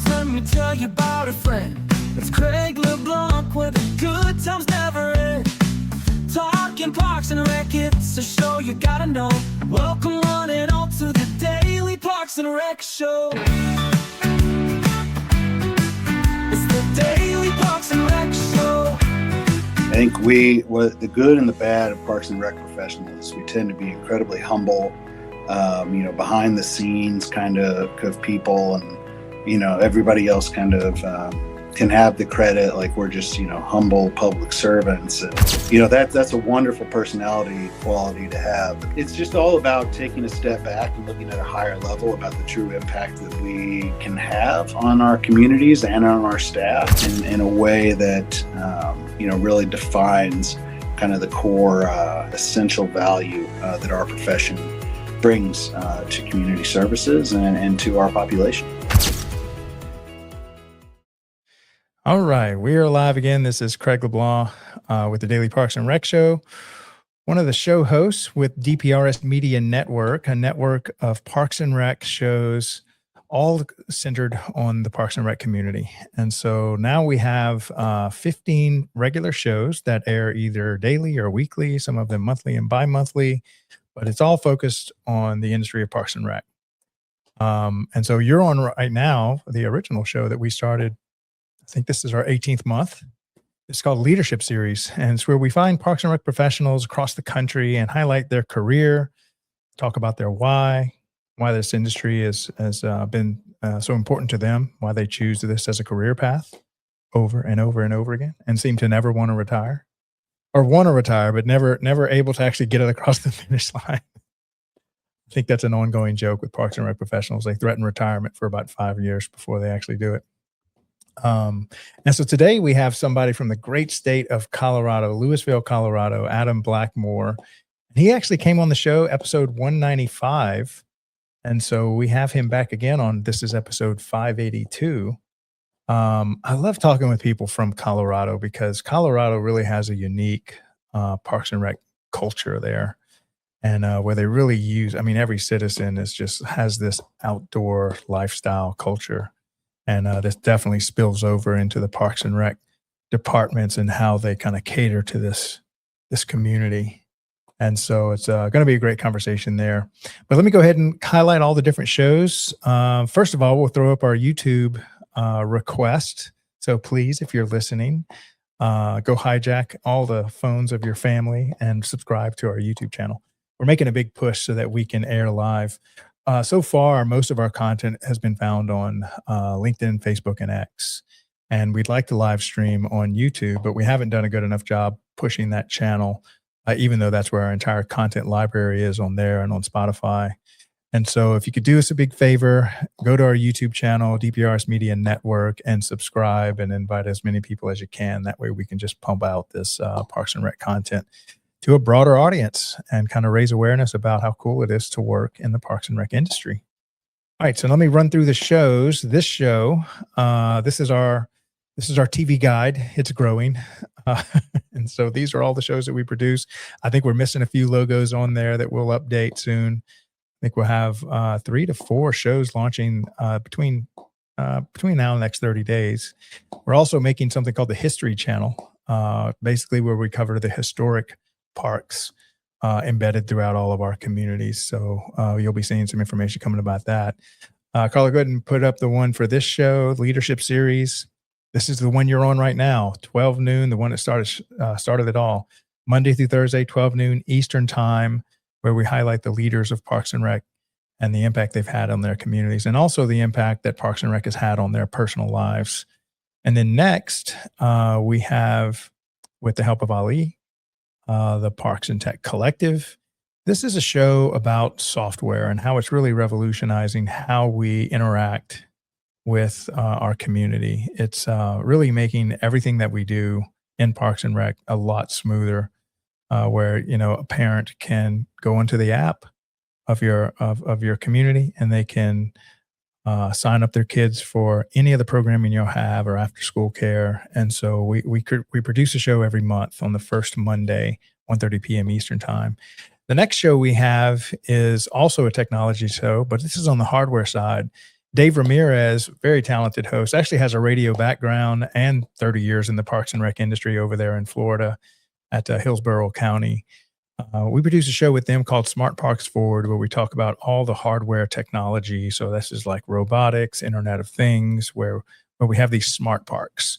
songs, let me tell you about a friend. It's Craig LeBlanc, where the good times never end. Talking Parks and Rec, it's a show you gotta know. Welcome one and all to the Daily Parks and Rec Show. It's the Daily Parks and Rec Show. I think the good and the bad of Parks and Rec professionals, we tend to be incredibly humble, behind the scenes kind of people, and, everybody else kind of can have the credit, like we're just, humble public servants. And, that's a wonderful personality quality to have. It's just all about taking a step back and looking at a higher level about the true impact that we can have on our communities and on our staff in a way that, really defines kind of the core essential value that our profession brings to community services and to our population. All right, we are live again. This is Craig LeBlanc with the Daily Parks and Rec Show, one of the show hosts with DPRS Media Network, a network of Parks and Rec shows all centered on the Parks and Rec community. And so now we have 15 regular shows that air either daily or weekly, some of them monthly and bi-monthly, but it's all focused on the industry of Parks and Rec. And so you're on right now, the original show that we started, I think this is our 18th month. It's called Leadership Series, and it's where we find Parks and Rec professionals across the country and highlight their career, talk about their why this industry has been so important to them, why they choose this as a career path over and over and over again, and seem to never want to retire, but never able to actually get it across the finish line. I think that's an ongoing joke with Parks and Rec professionals. They threaten retirement for about 5 years before they actually do it. And so today we have somebody from the great state of Colorado, Louisville, Colorado, Adam Blackmore. He actually came on the show, episode 195. And so we have him back again this is episode 582. I love talking with people from Colorado because Colorado really has a unique Parks and Rec culture there. And where they really every citizen has this outdoor lifestyle culture. And this definitely spills over into the Parks and Rec departments and how they kind of cater to this community. And so it's going to be a great conversation there. But let me go ahead and highlight all the different shows. First of all, we'll throw up our YouTube request. So please, if you're listening, go hijack all the phones of your family and subscribe to our YouTube channel. We're making a big push so that we can air live. So far, most of our content has been found on LinkedIn, Facebook, and X. And we'd like to live stream on YouTube, but we haven't done a good enough job pushing that channel, even though that's where our entire content library is on there and on Spotify. And so if you could do us a big favor, go to our YouTube channel, DPRS Media Network, and subscribe and invite as many people as you can. That way we can just pump out this Parks and Rec content to a broader audience and kind of raise awareness about how cool it is to work in the Parks and Rec industry. All right, so let me run through the shows. This show, this is our TV guide. It's growing. And so these are all the shows that we produce. I think we're missing a few logos on there that we'll update soon. I think we'll have 3 to 4 shows launching between now and the next 30 days. We're also making something called the History Channel, basically where we cover the historic parks embedded throughout all of our communities. So you'll be seeing some information coming about that. Carla, go ahead and put up the one for this show, Leadership Series. This is the one you're on right now, 12 noon, the one that started it all. Monday through Thursday, 12 noon Eastern time, where we highlight the leaders of Parks and Rec and the impact they've had on their communities, and also the impact that Parks and Rec has had on their personal lives. And then next, we have, with the help of Ali, the Parks and Tech Collective. This is a show about software and how it's really revolutionizing how we interact with our community. It's really making everything that we do in Parks and Rec a lot smoother, where a parent can go into the app of your community and they can sign up their kids for any of the programming you'll have or after school care. And so we produce a show every month on the first Monday, 1:30 p.m. Eastern time. The next show we have is also a technology show, but this is on the hardware side. Dave Ramirez, very talented host, actually has a radio background and 30 years in the Parks and Rec industry over there in Florida at Hillsborough County. We produce a show with them called Smart Parks Forward, where we talk about all the hardware technology. So this is like robotics, Internet of Things, where we have these smart parks,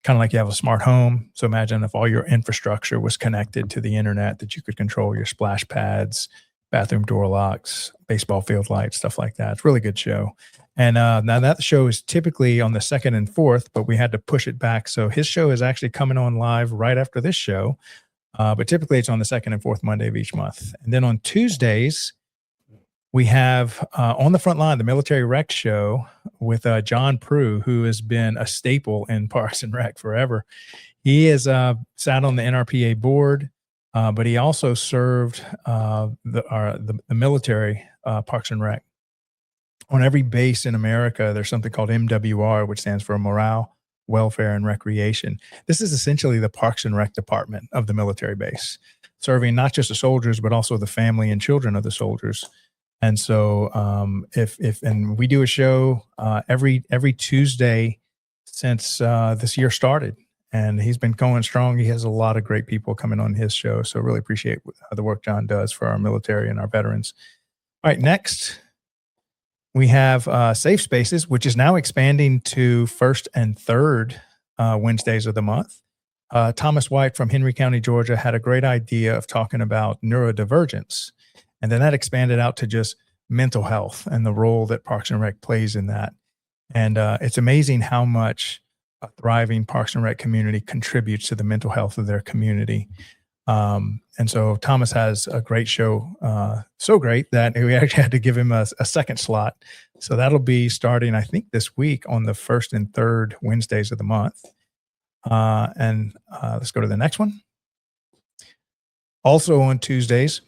kind of like you have a smart home. So imagine if all your infrastructure was connected to the internet, that you could control your splash pads, bathroom door locks, baseball field lights, stuff like that. It's a really good show. And now that show is typically on the 2nd and 4th, but we had to push it back. So his show is actually coming on live right after this show. But typically it's on the 2nd and 4th Monday of each month. And then on Tuesdays, we have On the Front Line, the Military Rec Show with John Prue, who has been a staple in Parks and Rec forever. He has sat on the NRPA board, but he also served the military Parks and Rec. On every base in America, there's something called MWR, which stands for Morale, Welfare, and Recreation. This is essentially the Parks and Rec department of the military base, serving not just the soldiers, but also the family and children of the soldiers. And so and we do a show every Tuesday since this year started, and he's been going strong. He has a lot of great people coming on his show. So really appreciate the work John does for our military and our veterans. All right, next we have Safe Spaces, which is now expanding to 1st and 3rd Wednesdays of the month. Thomas White from Henry County, Georgia, had a great idea of talking about neurodivergence. And then that expanded out to just mental health and the role that Parks and Rec plays in that. And it's amazing how much a thriving Parks and Rec community contributes to the mental health of their community. And so Thomas has a great show, so great that we actually had to give him a second slot. So that'll be starting, I think, this week on the 1st and 3rd Wednesdays of the month. And let's go to the next one. Also on Tuesdays,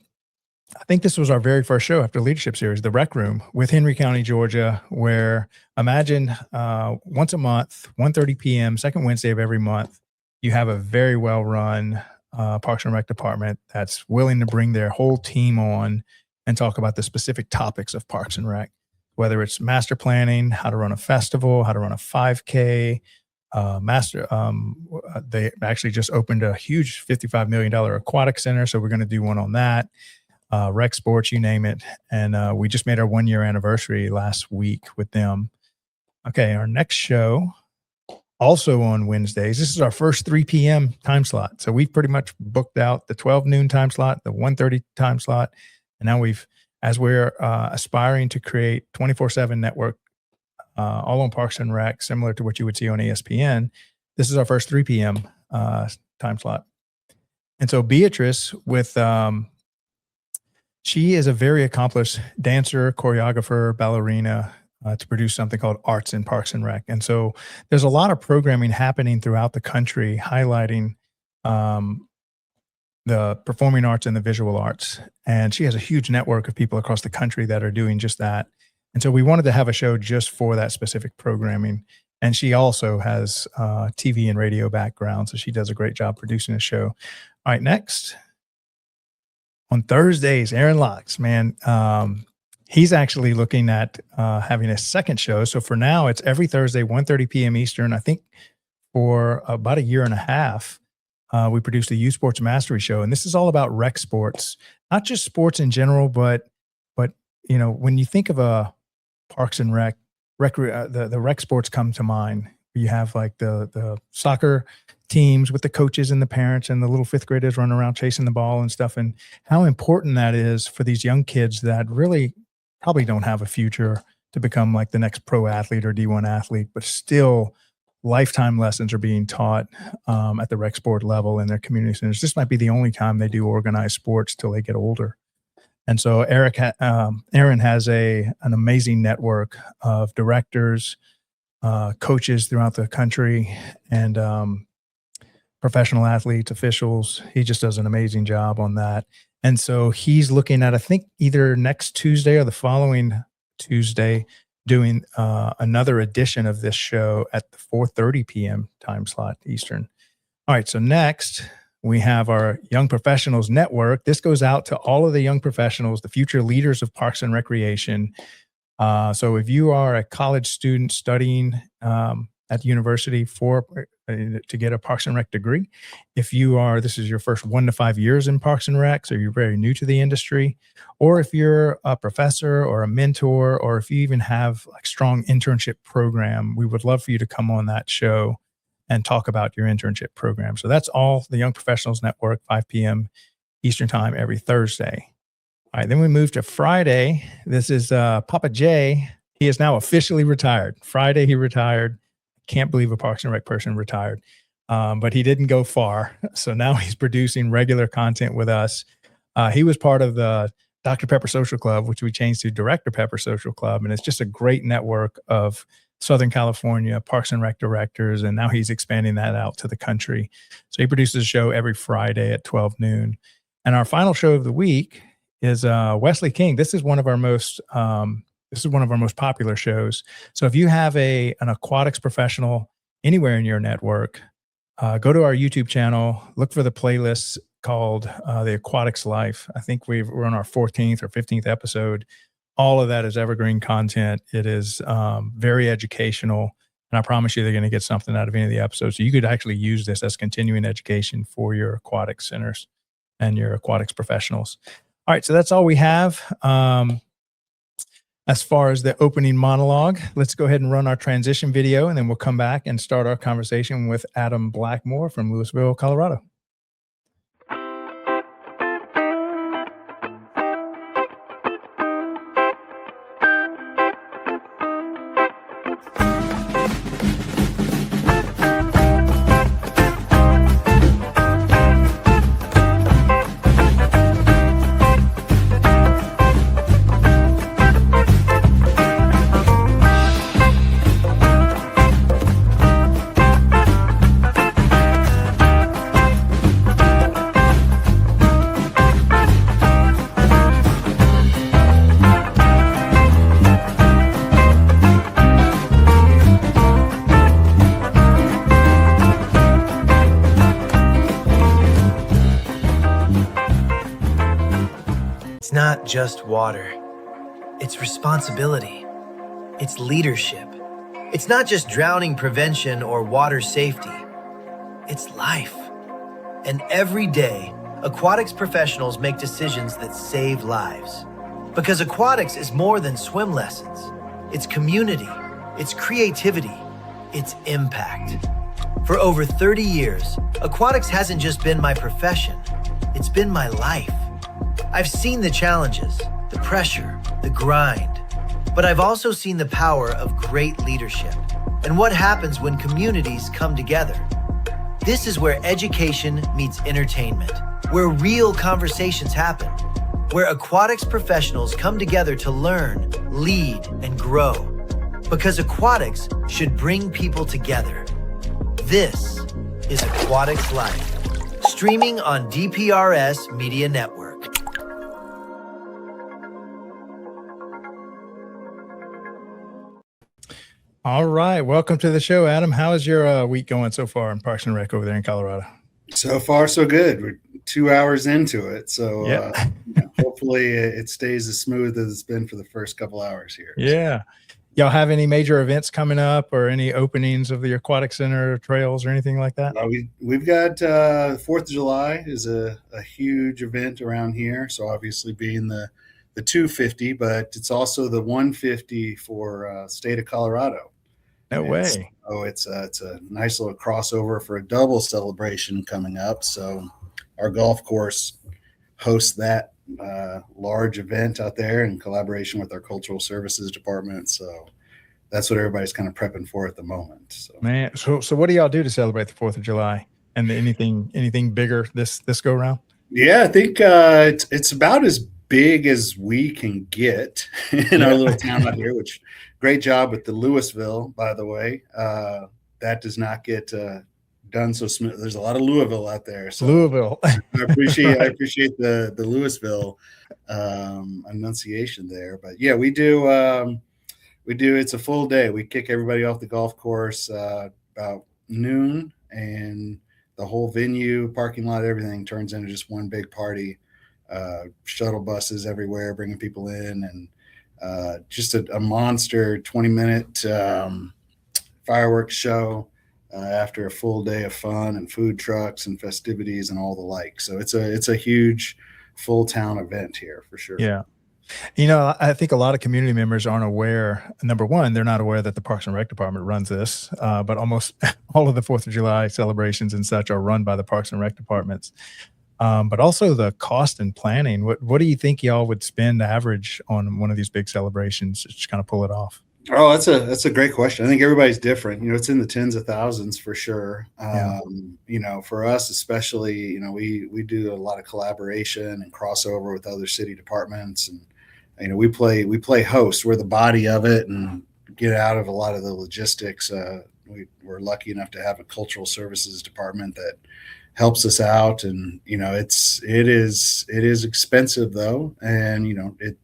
I think this was our very first show after Leadership Series, the Rec Room with Henry County, Georgia, where imagine once a month, 1:30 p.m., second Wednesday of every month, you have a very well-run Parks and Rec department that's willing to bring their whole team on and talk about the specific topics of Parks and Rec, whether it's master planning, how to run a festival, how to run a 5K, they actually just opened a huge $55 million aquatic center. So we're going to do one on that, rec sports, you name it. And we just made our 1-year anniversary last week with them. Okay. Our next show, also on Wednesdays. This is our first 3 p.m. time slot. So we've pretty much booked out the 12 noon time slot, the 1:30 time slot. And now as we're aspiring to create 24/7 network, all on Parks and Rec, similar to what you would see on ESPN, this is our first 3 p.m. Time slot. And so Beatrice she is a very accomplished dancer, choreographer, ballerina, to produce something called Arts in Parks and Rec. And so there's a lot of programming happening throughout the country highlighting the performing arts and the visual arts. And she has a huge network of people across the country that are doing just that. And so we wanted to have a show just for that specific programming. And she also has TV and radio background, so she does a great job producing a show. All right, next. On Thursdays, Aaron Locks, man, he's actually looking at having a second show. So for now, it's every Thursday, 1:30 p.m. Eastern. I think for about a year and a half, we produced a Youth Sports Mastery Show. And this is all about rec sports, not just sports in general, but you know, when you think of a Parks and Rec, the rec sports come to mind. You have like the soccer teams with the coaches and the parents and the little fifth graders running around chasing the ball and stuff, and how important that is for these young kids that really probably don't have a future to become like the next pro athlete or D1 athlete, but still lifetime lessons are being taught at the rec sport level in their community centers. This might be the only time they do organized sports till they get older. And so Aaron has an amazing network of directors, coaches throughout the country, and professional athletes, officials. He just does an amazing job on that. And so he's looking at, I think, either next Tuesday or the following Tuesday, doing another edition of this show at the 4:30 p.m. time slot Eastern. All right, so next we have our Young Professionals Network. This goes out to all of the young professionals, the future leaders of Parks and Recreation. So if you are a college student studying at the university to get a Parks and Rec degree, this is your first 1 to 5 years in Parks and Rec, so you're very new to the industry, or if you're a professor or a mentor, or if you even have like strong internship program, we would love for you to come on that show and talk about your internship program. So that's all the Young Professionals Network, 5 p.m. Eastern Time every Thursday. All right, then we move to Friday. This is Papa Jay. He is now officially retired. Friday, he retired. Can't believe a Parks and Rec person retired, but he didn't go far. So now he's producing regular content with us. He was part of the Dr. Pepper Social Club, which we changed to Director Pepper Social Club, and it's just a great network of Southern California Parks and Rec directors, and now he's expanding that out to the country. So he produces a show every Friday at 12 noon. And our final show of the week is Wesley King. This is one of our most popular shows. So if you have an aquatics professional anywhere in your network, go to our YouTube channel, look for the playlist called The Aquatics Life. I think we're on our 14th or 15th episode. All of that is evergreen content. It is very educational, and I promise you they're going to get something out of any of the episodes. So you could actually use this as continuing education for your aquatic centers and your aquatics professionals. All right, so that's all we have. As far as the opening monologue, let's go ahead and run our transition video, and then we'll come back and start our conversation with Adam Blackmore from Louisville, Colorado. It's not just water. It's responsibility. It's leadership. It's not just drowning prevention or water safety. It's life. And every day, aquatics professionals make decisions that save lives. Because aquatics is more than swim lessons. It's community. It's creativity. It's impact. For over 30 years, aquatics hasn't just been my profession. It's been my life. I've seen the challenges, the pressure, the grind, but I've also seen the power of great leadership and what happens when communities come together. This is where education meets entertainment, where real conversations happen, where aquatics professionals come together to learn, lead, and grow. Because aquatics should bring people together. This is Aquatics Life, streaming on DPRS Media Network. All right. Welcome to the show, Adam. How is your week going so far in Parks and Rec over there in Colorado? So far, so good. We're 2 hours into it. So yeah. Hopefully it stays as smooth as it's been for the first couple hours here. Yeah. Y'all have any major events coming up or any openings of the aquatic center trails or anything like that? We've got 4th of July is a huge event around here. So obviously being the 250, but it's also the 150 for state of Colorado. No way. So it's a nice little crossover for a double celebration coming up. So our golf course hosts that large event out there in collaboration with our cultural services department. So that's what everybody's kind of prepping for at the moment. So man, so what do y'all do to celebrate the 4th of July and anything bigger this go around? Yeah, I think it's about as big as we can get in our little town out here, which great job with the Louisville, by the way. That does not get done so smooth. There's a lot of Louisville out there. So Louisville. I appreciate the Louisville enunciation there. But yeah, we do it's a full day. We kick everybody off the golf course about noon, and the whole venue, parking lot, everything turns into just one big party. Shuttle buses everywhere bringing people in, and just a monster 20-minute fireworks show after a full day of fun and food trucks and festivities and all the like. So it's a huge full town event here for sure. Yeah. You know, I think a lot of community members aren't aware. Number one, they're not aware that the Parks and Rec Department runs this, but almost all of the 4th of July celebrations and such are run by the Parks and Rec Departments. But also the cost and planning. What do you think y'all would spend average on one of these big celebrations to just kind of pull it off? Oh, that's a great question. I think everybody's different. You know, it's in the tens of thousands for sure. Yeah. You know, for us especially, you know, we do a lot of collaboration and crossover with other city departments, and you know, we play host. We're the body of it and get out of a lot of the logistics. We're lucky enough to have a cultural services department that helps us out, and you know, it is expensive though, and you know, it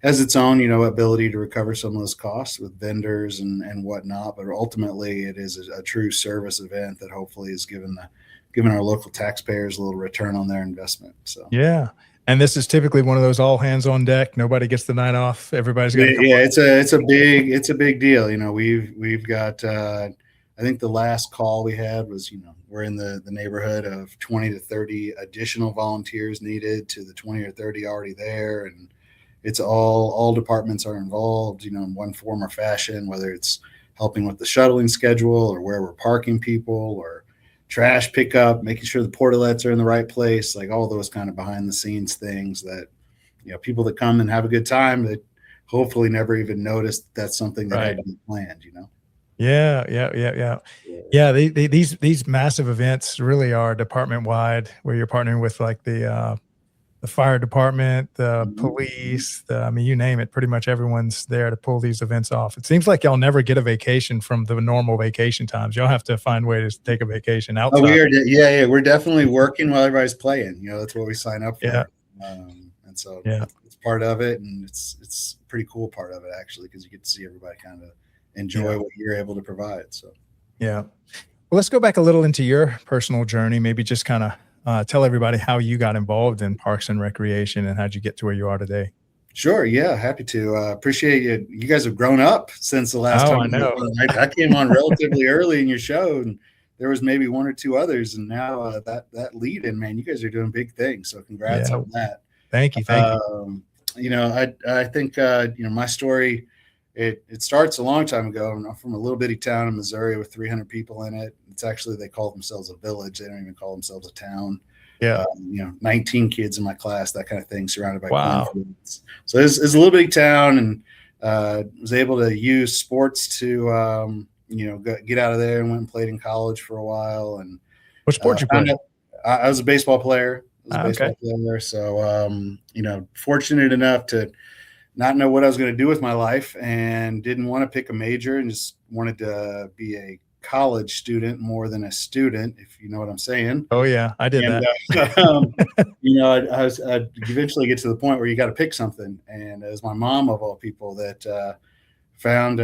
has its own, you know, ability to recover some of those costs with vendors and whatnot. But ultimately, it is a true service event that hopefully is giving our local taxpayers a little return on their investment. So Yeah. And this is typically one of those all hands on deck. Nobody gets the night off. Everybody's got to come. yeah, it's a big deal. You know, we've got I think the last call we had was, you know, we're in the neighborhood of 20 to 30 additional volunteers needed to the 20 or 30 already there, and it's all departments are involved, you know, in one form or fashion, whether it's helping with the shuttling schedule or where we're parking people or trash pickup, making sure the portalets are in the right place, like all those kind of behind the scenes things that, you know, people that come and have a good time that hopefully never even noticed that's something that had to be planned, you know? Yeah. These massive events really are department wide, where you're partnering with like the fire department, the police, I mean, you name it, pretty much everyone's there to pull these events off. It seems like y'all never get a vacation from the normal vacation times. Y'all have to find ways to take a vacation outside. Oh, yeah. We're definitely working while everybody's playing. You know, that's what we sign up for. Yeah. And so Yeah. it's part of it, and it's a pretty cool part of it actually, because you get to see everybody kind of enjoy what you're able to provide. So yeah. Well, let's go back a little into your personal journey. Maybe just kind of tell everybody how you got involved in Parks and Recreation and how'd you get to where you are today. Sure. Yeah. Happy to. Appreciate you. You guys have grown up since the last time. I know. I came on relatively early in your show, and there was maybe one or two others, and now that lead in, man, you guys are doing big things. So congrats on that. Thank you. You know, I think you know, my story, it starts a long time ago. I'm from a little bitty town in Missouri with 300 people in it. It's actually, they call themselves a village. They don't even call themselves a town. Yeah. You know, 19 kids in my class, that kind of thing, surrounded by cornfields. So it's a little bitty town, and was able to use sports to, you know, get out of there, and went and played in college for a while. And what sport you played? I was a baseball player. Okay. So, you know, fortunate enough to not know what I was going to do with my life, and didn't want to pick a major, and just wanted to be a college student more than a student, if you know what I'm saying. Oh yeah, I did that. You know, I'd eventually get to the point where you got to pick something, and it was my mom of all people that found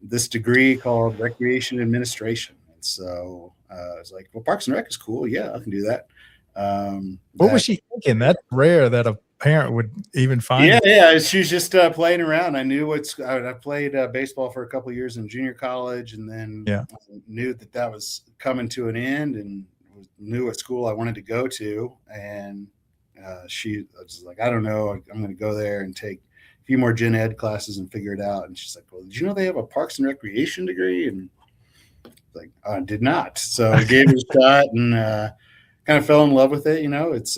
this degree called recreation administration. And so I was like, well, Parks and Rec is cool. Yeah, I can do that. What was she thinking? That's rare that a parent would even find. Yeah. She was just playing around. I knew I played baseball for a couple of years in junior college, and then knew that was coming to an end, and knew what school I wanted to go to. And she was like, I don't know, I'm going to go there and take a few more gen ed classes and figure it out. And she's like, well, did you know they have a Parks and Recreation degree? And like, I did not. So I gave it a shot, and kind of fell in love with it. You know, it's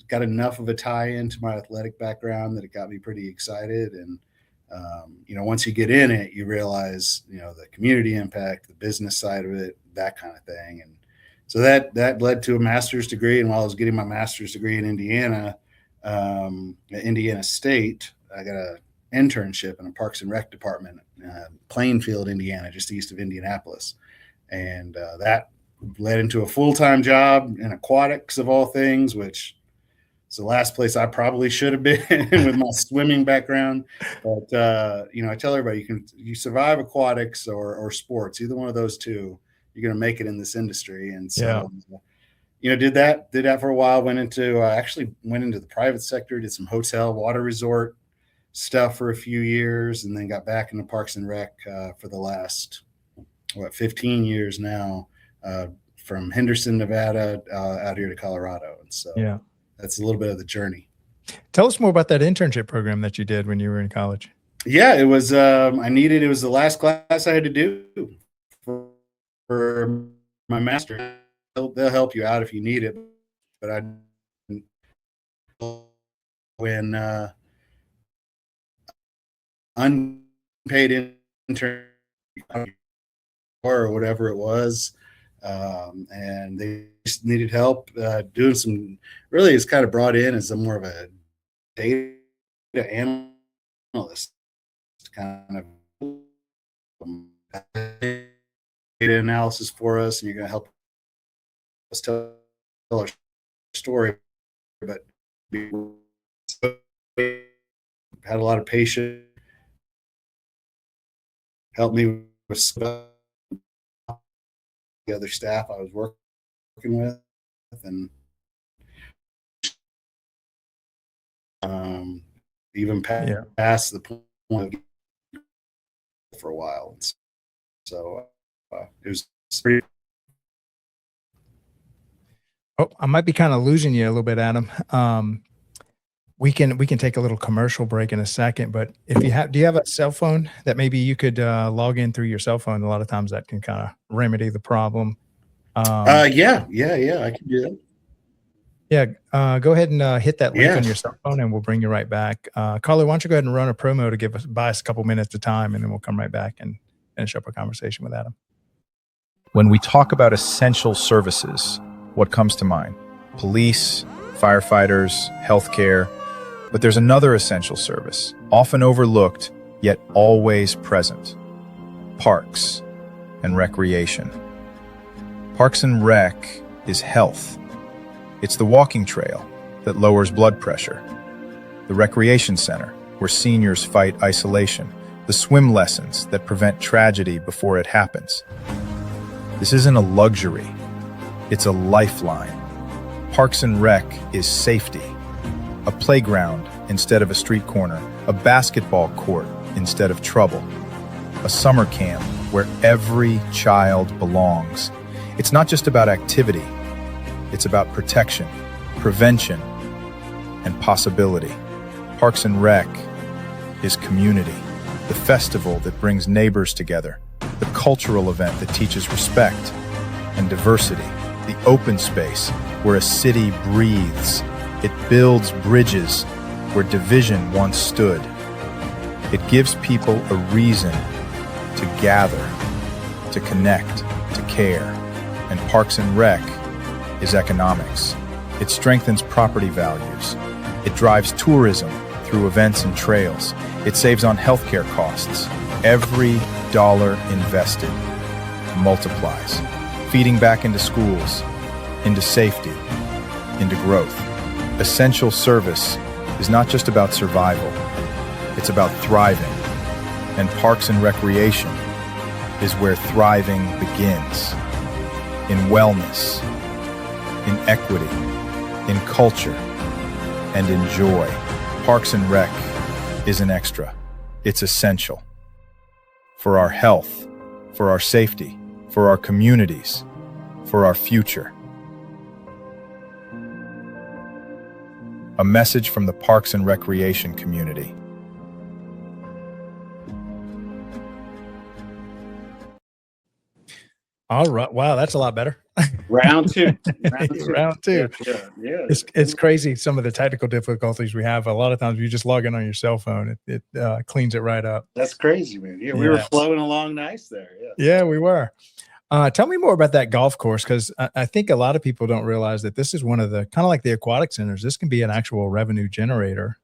got enough of a tie into my athletic background that it got me pretty excited. And you know, once you get in it, you realize, you know, the community impact, the business side of it, that kind of thing. And so that led to a master's degree. And while I was getting my master's degree in Indiana, at Indiana State, I got an internship in a Parks and Rec department, Plainfield, Indiana, just east of Indianapolis. And that led into a full-time job in aquatics of all things, which is the last place I probably should have been with my swimming background. But you know, I tell everybody, you survive aquatics or sports, either one of those two, you're going to make it in this industry. And so, you know, did that for a while, actually went into the private sector, did some hotel, water resort stuff for a few years, and then got back into Parks and Rec for the last 15 years now, from Henderson, Nevada, out here to Colorado. And so Yeah. that's a little bit of the journey. Tell us more about that internship program that you did when you were in college. Yeah, it was, it was the last class I had to do for my master. They'll help you out if you need it, but when unpaid intern or whatever it was, and they just needed help doing some. Really, it's kind of brought in as more of a data analyst, kind of data analysis for us, and you're going to help us tell our story. But had a lot of patience, helped me with stuff, the other staff I was working with, and even past the point of for a while. So it was pretty. Oh, I might be kind of losing you a little bit, Adam. We can take a little commercial break in a second, but if you have, do you have a cell phone that maybe you could log in through your cell phone? A lot of times that can kind of remedy the problem. Yeah, I can do that. Yeah, go ahead and hit that link Yeah. on your cell phone, and we'll bring you right back. Carly, why don't you go ahead and run a promo to buy us a couple minutes of time, and then we'll come right back and finish up our conversation with Adam. When we talk about essential services, what comes to mind? Police, firefighters, healthcare. But there's another essential service, often overlooked, yet always present: parks and recreation. Parks and Rec is health. It's the walking trail that lowers blood pressure, the recreation center where seniors fight isolation, the swim lessons that prevent tragedy before it happens. This isn't a luxury, it's a lifeline. Parks and Rec is safety. A playground instead of a street corner, a basketball court instead of trouble, a summer camp where every child belongs. It's not just about activity, it's about protection, prevention, and possibility. Parks and Rec is community, the festival that brings neighbors together, the cultural event that teaches respect and diversity, the open space where a city breathes. It builds bridges where division once stood. It gives people a reason to gather, to connect, to care. And Parks and Rec is economics. It strengthens property values. It drives tourism through events and trails. It saves on healthcare costs. Every dollar invested multiplies, feeding back into schools, into safety, into growth. Essential service is not just about survival, it's about thriving. And Parks and Recreation is where thriving begins. In wellness, in equity, in culture, and in joy. Parks and Rec isn't extra, it's essential. For our health, for our safety, for our communities, for our future. A message from the Parks and Recreation community. All right. Wow, that's a lot better. Round two. Round two. Yeah. It's crazy some of the technical difficulties we have. A lot of times you just log in on your cell phone. It cleans it right up. That's crazy, man. Yeah, we were flowing along nice there. Yeah, we were. Tell me more about that golf course, because I think a lot of people don't realize that this is one of the kind of like the aquatic centers. This can be an actual revenue generator.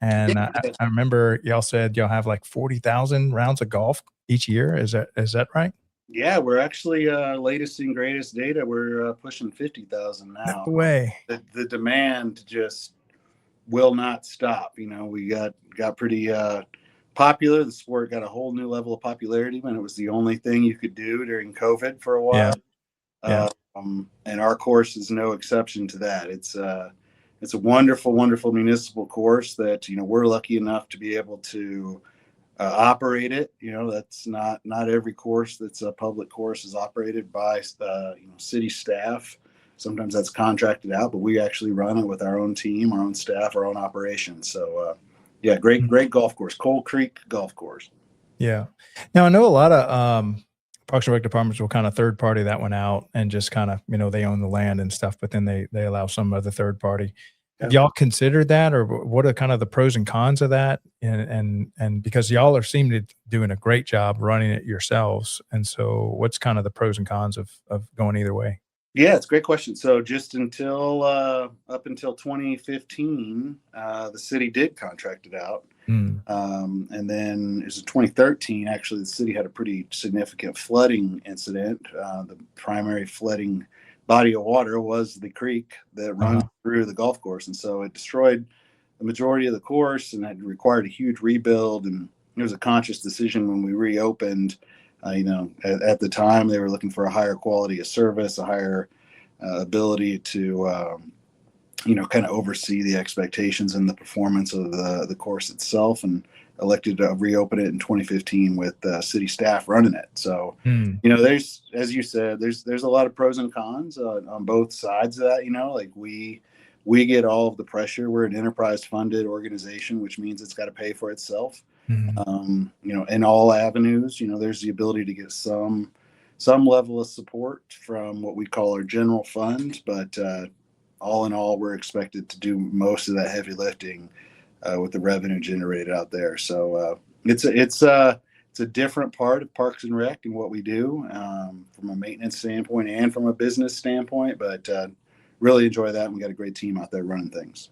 And I remember y'all said y'all have like 40,000 rounds of golf each year. Is that right? Yeah, we're actually latest and greatest data. We're pushing 50,000 now. No way. The demand just will not stop. You know, we got pretty popular. The sport got a whole new level of popularity when it was the only thing you could do during COVID for a while. Yeah. And our course is no exception to that. It's it's a wonderful, wonderful municipal course that, we're lucky enough to be able to operate it. That's not every course that's a public course is operated by city staff. Sometimes that's contracted out, but we actually run it with our own team, our own staff, our own operations. So yeah, great golf course, Coal Creek Golf Course. Yeah. Now I know a lot of Parks and Rec departments will kind of third party that one out and just kind of, they own the land and stuff, but then they allow some other third party. Have y'all considered that, or what are kind of the pros and cons of that? And because y'all seem to doing a great job running it yourselves. And so what's kind of the pros and cons of going either way? Yeah, it's a great question. So just up until 2015, the city did contract it out. And then it was in 2013, actually, the city had a pretty significant flooding incident. The primary flooding body of water was the creek that runs through the golf course. And so it destroyed the majority of the course and it required a huge rebuild. And it was a conscious decision when we reopened. At the time, they were looking for a higher quality of service, a higher ability to kind of oversee the expectations and the performance of the course itself, and elected to reopen it in 2015 with city staff running it. So, there's, as you said, there's a lot of pros and cons on both sides of that. Like we get all of the pressure. We're an enterprise funded organization, which means it's got to pay for itself. In all avenues, there's the ability to get some level of support from what we call our general fund, but all in all, we're expected to do most of that heavy lifting with the revenue generated out there. So it's a different part of Parks and Rec and what we do from a maintenance standpoint and from a business standpoint, but really enjoy that. And we got a great team out there running things.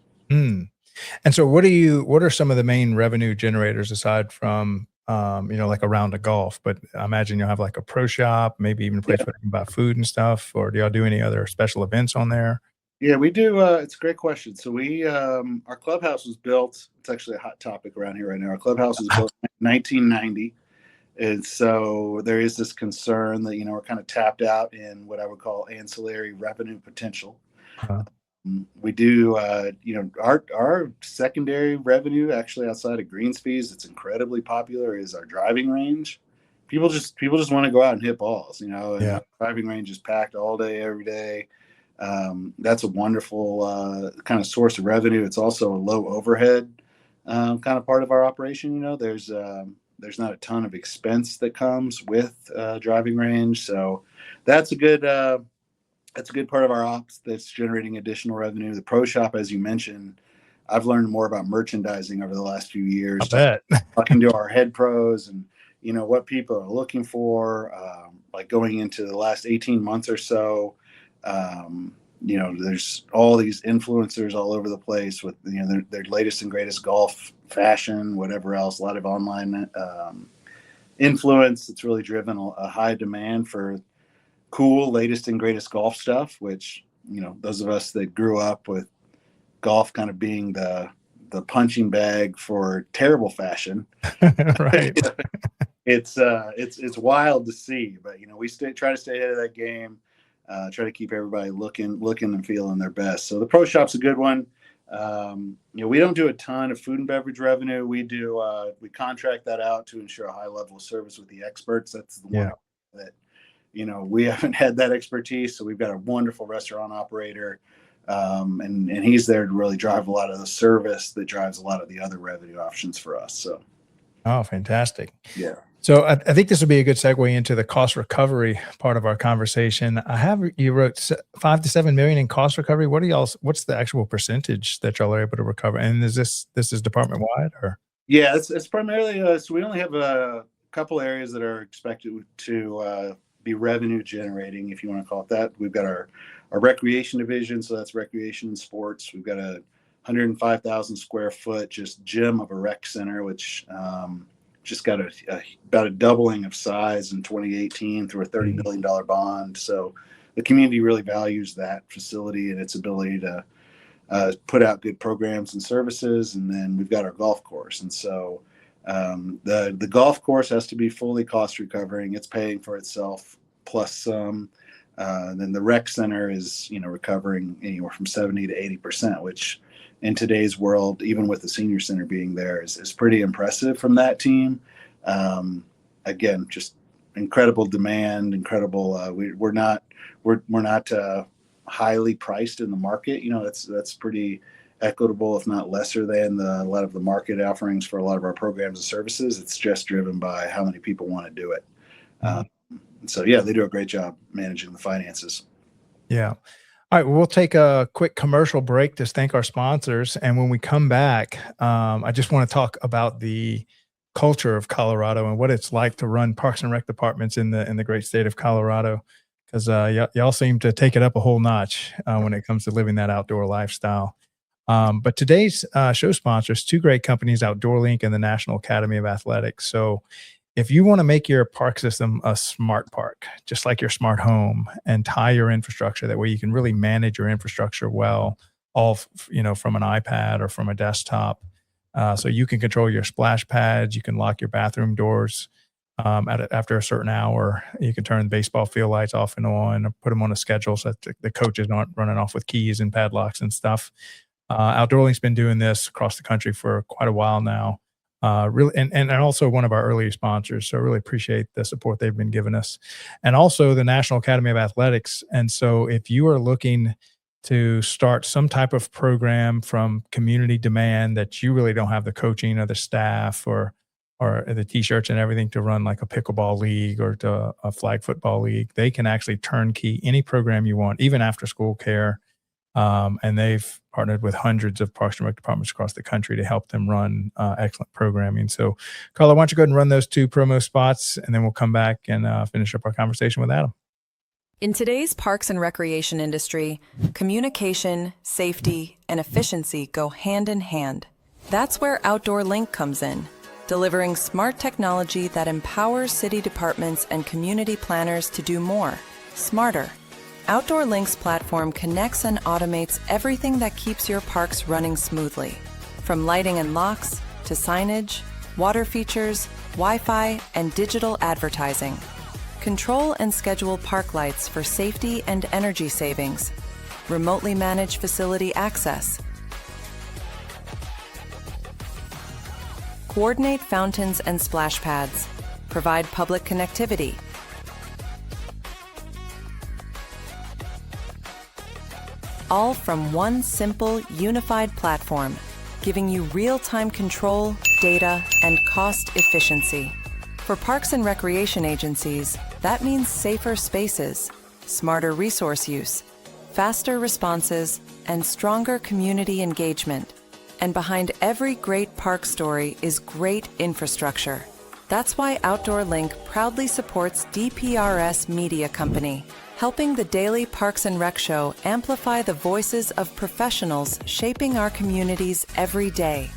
And so what are some of the main revenue generators aside from, like a round of golf, but I imagine you'll have like a pro shop, maybe even a place where you can buy food and stuff, or do y'all do any other special events on there? Yeah, we do. It's a great question. So our clubhouse was built. It's actually a hot topic around here right now. Our clubhouse was built in 1990. And so there is this concern that, we're kind of tapped out in what I would call ancillary revenue potential. We do, our secondary revenue actually outside of greens fees, it's incredibly popular, is our driving range. People just want to go out and hit balls, and the driving range is packed all day, every day. That's a wonderful kind of source of revenue. It's also a low overhead kind of part of our operation. There's not a ton of expense that comes with driving range, so that's a good part of our ops that's generating additional revenue. The pro shop, as you mentioned, I've learned more about merchandising over the last few years. Talking to our head pros and what people are looking for, like going into the last 18 months or so. There's all these influencers all over the place with their latest and greatest golf fashion, whatever else. A lot of online influence. It's really driven a high demand for cool latest and greatest golf stuff, which those of us that grew up with golf kind of being the punching bag for terrible fashion. Right. It's wild to see, but we try to stay ahead of that game. Try to keep everybody looking and feeling their best. So the pro shop's a good one. We don't do a ton of food and beverage revenue. We contract that out to ensure a high level of service with the experts. That's the one that we haven't had that expertise. So we've got a wonderful restaurant operator, and he's there to really drive a lot of the service that drives a lot of the other revenue options for us. So, oh, fantastic! Yeah. So I think this would be a good segue into the cost recovery part of our conversation. You wrote $5 to $7 million in cost recovery. What's the actual percentage that y'all are able to recover? And this is department wide, or? Yeah, it's primarily so we only have a couple areas that are expected to be revenue generating, if you want to call it that. We've got our recreation division, so that's recreation and sports. We've got a 105,000 square foot just gym of a rec center, which just got about a doubling of size in 2018 through a $30 million bond. So the community really values that facility and its ability to put out good programs and services. And then we've got our golf course. And so the golf course has to be fully cost recovering. It's paying for itself plus some. Then the rec center is, recovering anywhere from 70 to 80%, which in today's world, even with the senior center being there, is pretty impressive from that team. Again, just incredible demand, incredible. We're not highly priced in the market. That's pretty equitable, if not lesser than a lot of the market offerings for a lot of our programs and services. It's just driven by how many people want to do it. So yeah, they do a great job managing the finances. Yeah. All right. We'll take a quick commercial break to thank our sponsors. And when we come back, I just want to talk about the culture of Colorado and what it's like to run Parks and Rec departments in the great state of Colorado. Because y'all seem to take it up a whole notch when it comes to living that outdoor lifestyle. But today's show sponsors, two great companies, Outdoor Link and the National Academy of Athletics. So if you want to make your park system a smart park, just like your smart home, and tie your infrastructure, that way you can really manage your infrastructure well, all from an iPad or from a desktop. So you can control your splash pads, you can lock your bathroom doors after a certain hour. You can turn baseball field lights off and on, or put them on a schedule so that the coaches aren't running off with keys and padlocks and stuff. Outdoor Link's been doing this across the country for quite a while now. Really, and also one of our early sponsors. So I really appreciate the support they've been giving us, and also the National Academy of Athletics. And so if you are looking to start some type of program from community demand that you really don't have the coaching or the staff or the t-shirts and everything to run, like a pickleball league or to a flag football league, they can actually turnkey any program you want, even after school care. And they've partnered with hundreds of Parks and Rec departments across the country to help them run excellent programming. So, Carla, why don't you go ahead and run those two promo spots, and then we'll come back and finish up our conversation with Adam. In today's parks and recreation industry, communication, safety, and efficiency go hand in hand. That's where Outdoor Link comes in, delivering smart technology that empowers city departments and community planners to do more, smarter. Outdoor Link's platform connects and automates everything that keeps your parks running smoothly, from lighting and locks to signage, water features, Wi-Fi, and digital advertising. Control and schedule park lights for safety and energy savings. Remotely manage facility access. Coordinate fountains and splash pads. Provide public connectivity. All from one simple, unified platform, giving you real-time control, data, and cost efficiency. For parks and recreation agencies, that means safer spaces, smarter resource use, faster responses, and stronger community engagement. And behind every great park story is great infrastructure. That's why Outdoor Link proudly supports DPRS Media Company, helping the daily Parks and Rec show amplify the voices of professionals shaping our communities every day.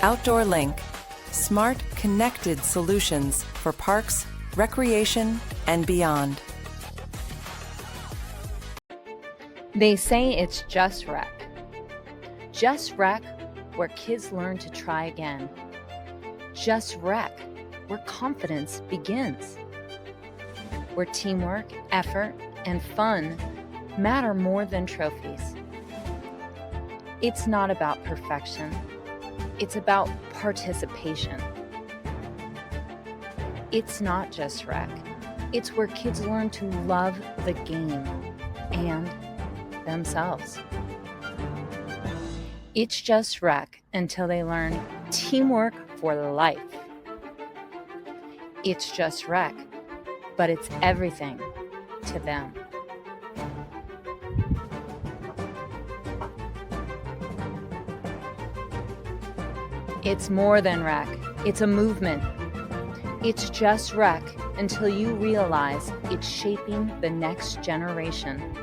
Outdoor Link, smart, connected solutions for parks, recreation, and beyond. They say it's just rec. Just rec, where kids learn to try again. Just rec, where confidence begins. Where teamwork, effort, and fun matter more than trophies. It's not about perfection. It's about participation. It's not just rec. It's where kids learn to love the game and themselves. It's just rec until they learn teamwork for life. It's just rec, but it's everything to them. It's more than rec. It's a movement. It's just rec until you realize it's shaping the next generation.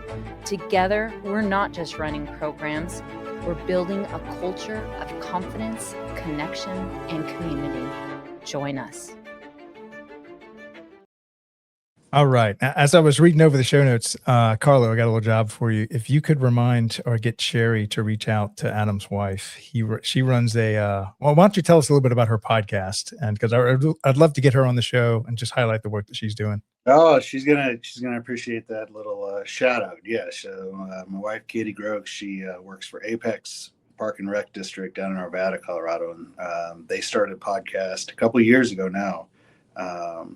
Together, we're not just running programs, we're building a culture of confidence, connection, and community. Join us. All right. As I was reading over the show notes, Carlo, I got a little job for you. If you could remind or get Sherry to reach out to Adam's wife. She runs well, why don't you tell us a little bit about her podcast? And because I'd love to get her on the show and just highlight the work that she's doing. Oh, she's gonna appreciate that little shout out. Yeah. So my wife Katie Groke, she works for Apex Park and Rec District down in Arvada, Colorado, and they started a podcast a couple of years ago now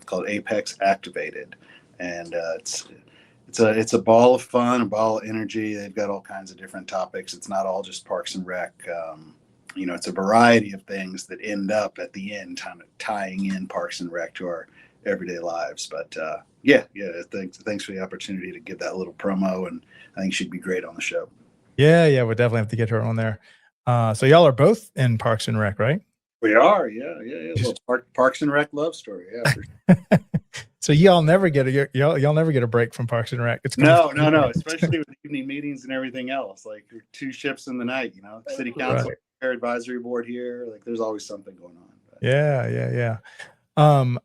called Apex Activated, and it's a ball of fun, a ball of energy. They've got all kinds of different topics. It's not all just Parks and Rec. It's a variety of things that end up at the end kind of tying in Parks and Rec to our everyday lives. But yeah, thanks for the opportunity to give that little promo, and I think she'd be great on the show. Yeah, we'll definitely have to get her on there. So y'all are both in Parks and Rec, right? We are, yeah. A little Parks and Rec love story, yeah. For sure. So y'all never get a break from Parks and Rec. It's no, especially with evening meetings and everything else. Like two shifts in the night, city council, right. Advisory board here. Like there's always something going on. But. Yeah.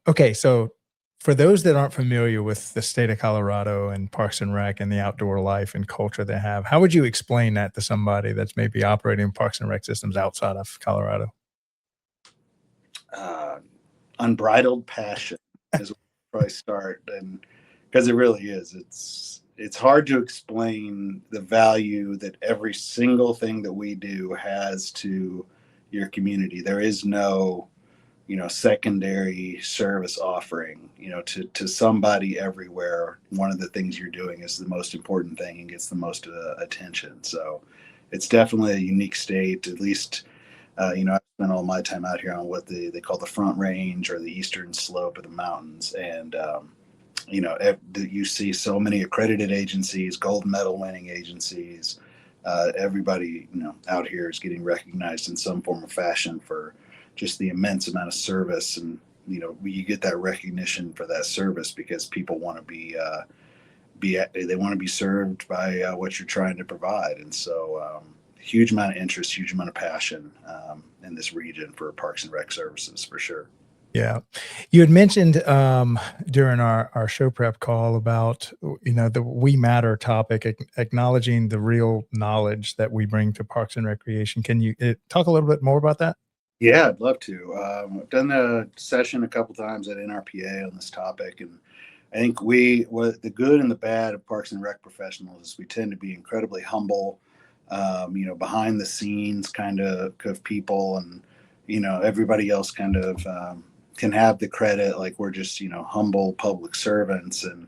Okay, so for those that aren't familiar with the state of Colorado and Parks and Rec and the outdoor life and culture they have, how would you explain that to somebody that's maybe operating Parks and Rec systems outside of Colorado? Unbridled passion is where I start, and because it really is. It's hard to explain the value that every single thing that we do has to your community. There is no secondary service offering, to somebody everywhere. One of the things you're doing is the most important thing and gets the most attention. So it's definitely a unique state. At least, I spent all my time out here on what they call the Front Range or the eastern slope of the mountains. And, you see so many accredited agencies, gold medal winning agencies. Everybody, out here is getting recognized in some form or fashion for just the immense amount of service, and you get that recognition for that service because people want to they want to be served by what you're trying to provide. And so huge amount of interest, huge amount of passion in this region for Parks and Rec services, for sure. Yeah. You had mentioned during our show prep call about, the We Matter topic, acknowledging the real knowledge that we bring to Parks and Recreation. Can you talk a little bit more about that? Yeah, I'd love to. I've done a session a couple times at NRPA on this topic, and I think the good and the bad of Parks and Rec professionals is we tend to be incredibly humble, behind the scenes kind of people, and everybody else kind of can have the credit, like we're just humble public servants, and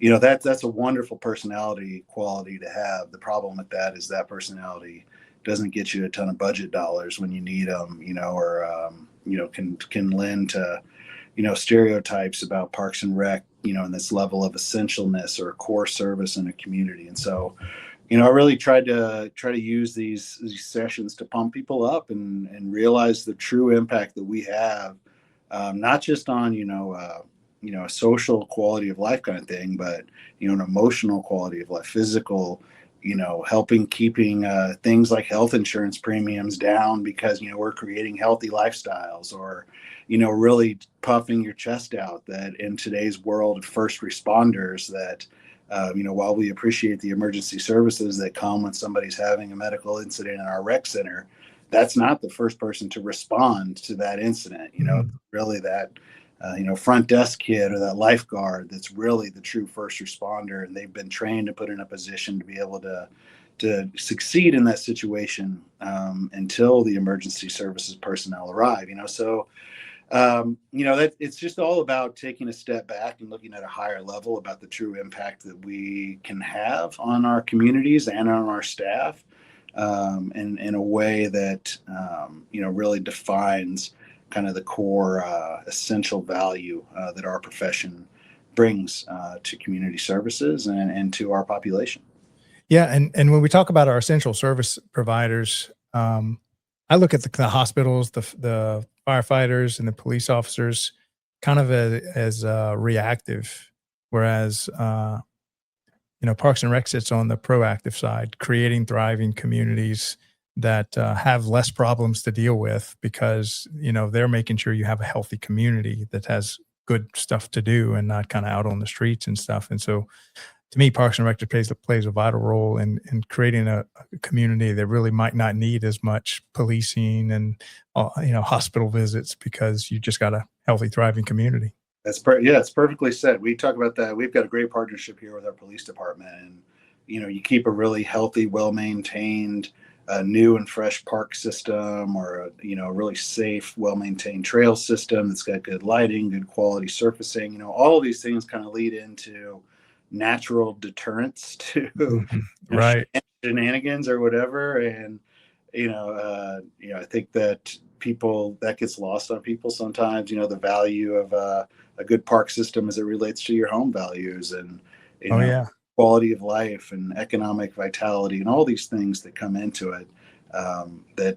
that's a wonderful personality quality to have. The problem with that is that personality doesn't get you a ton of budget dollars when you need them, or can lend to stereotypes about Parks and Rec, and this level of essentialness or core service in a community. And so I really tried to use these sessions to pump people up and realize the true impact that we have, not just on a social quality of life kind of thing, but an emotional quality of life, physical, helping keeping things like health insurance premiums down because we're creating healthy lifestyles, or really puffing your chest out that in today's world of first responders that while we appreciate the emergency services that come when somebody's having a medical incident in our rec center, that's not the first person to respond to that incident. Really that front desk kid or that lifeguard that's really the true first responder, and they've been trained and put in a position to be able to succeed in that situation until the emergency services personnel arrive. That it's just all about taking a step back and looking at a higher level about the true impact that we can have on our communities and on our staff, in a way that really defines kind of the core essential value that our profession brings to community services and to our population. Yeah, and when we talk about our essential service providers, I look at the hospitals, the firefighters, and the police officers kind of as reactive, whereas Parks and Rec sits on the proactive side, creating thriving communities that have less problems to deal with because, they're making sure you have a healthy community that has good stuff to do and not kind of out on the streets and stuff. And so to me, Parks and Rec plays a vital role in creating a community that really might not need as much policing and, hospital visits because you just got a healthy, thriving community. Yeah, it's perfectly said. We talk about that. We've got a great partnership here with our police department, and you keep a really healthy, well-maintained, new and fresh park system, or a really safe, well-maintained trail system that's got good lighting, good quality surfacing. All of these things kind of lead into natural deterrents to Mhm. Right. shenanigans or whatever. And I think that people that gets lost on people sometimes. The value of a good park system as it relates to your home values, and you Oh know yeah. quality of life and economic vitality and all these things that come into it. That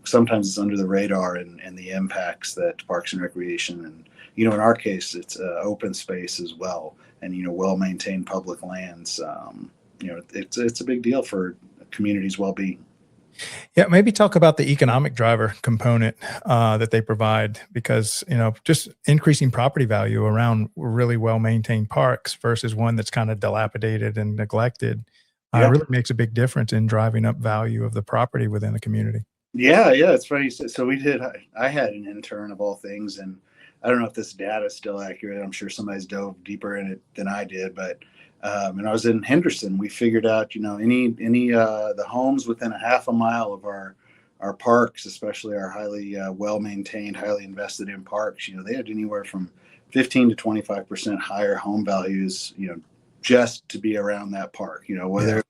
sometimes it's under the radar, and the impacts that Parks and Recreation, and in our case it's open space as well, and well maintained public lands. It's a big deal for community's well being. Yeah, maybe talk about the economic driver component that they provide, because just increasing property value around really well maintained parks versus one that's kind of dilapidated and neglected Yeah. really makes a big difference in driving up value of the property within the community. Yeah, yeah, it's funny. So we did. I had an intern of all things, and I don't know if this data is still accurate. I'm sure somebody's dove deeper in it than I did, but and I was in Henderson. We figured out, any the homes within a half a mile of our parks, especially our highly well maintained, highly invested in parks. They had anywhere from 15 to 25% higher home values. Just to be around that park. Whether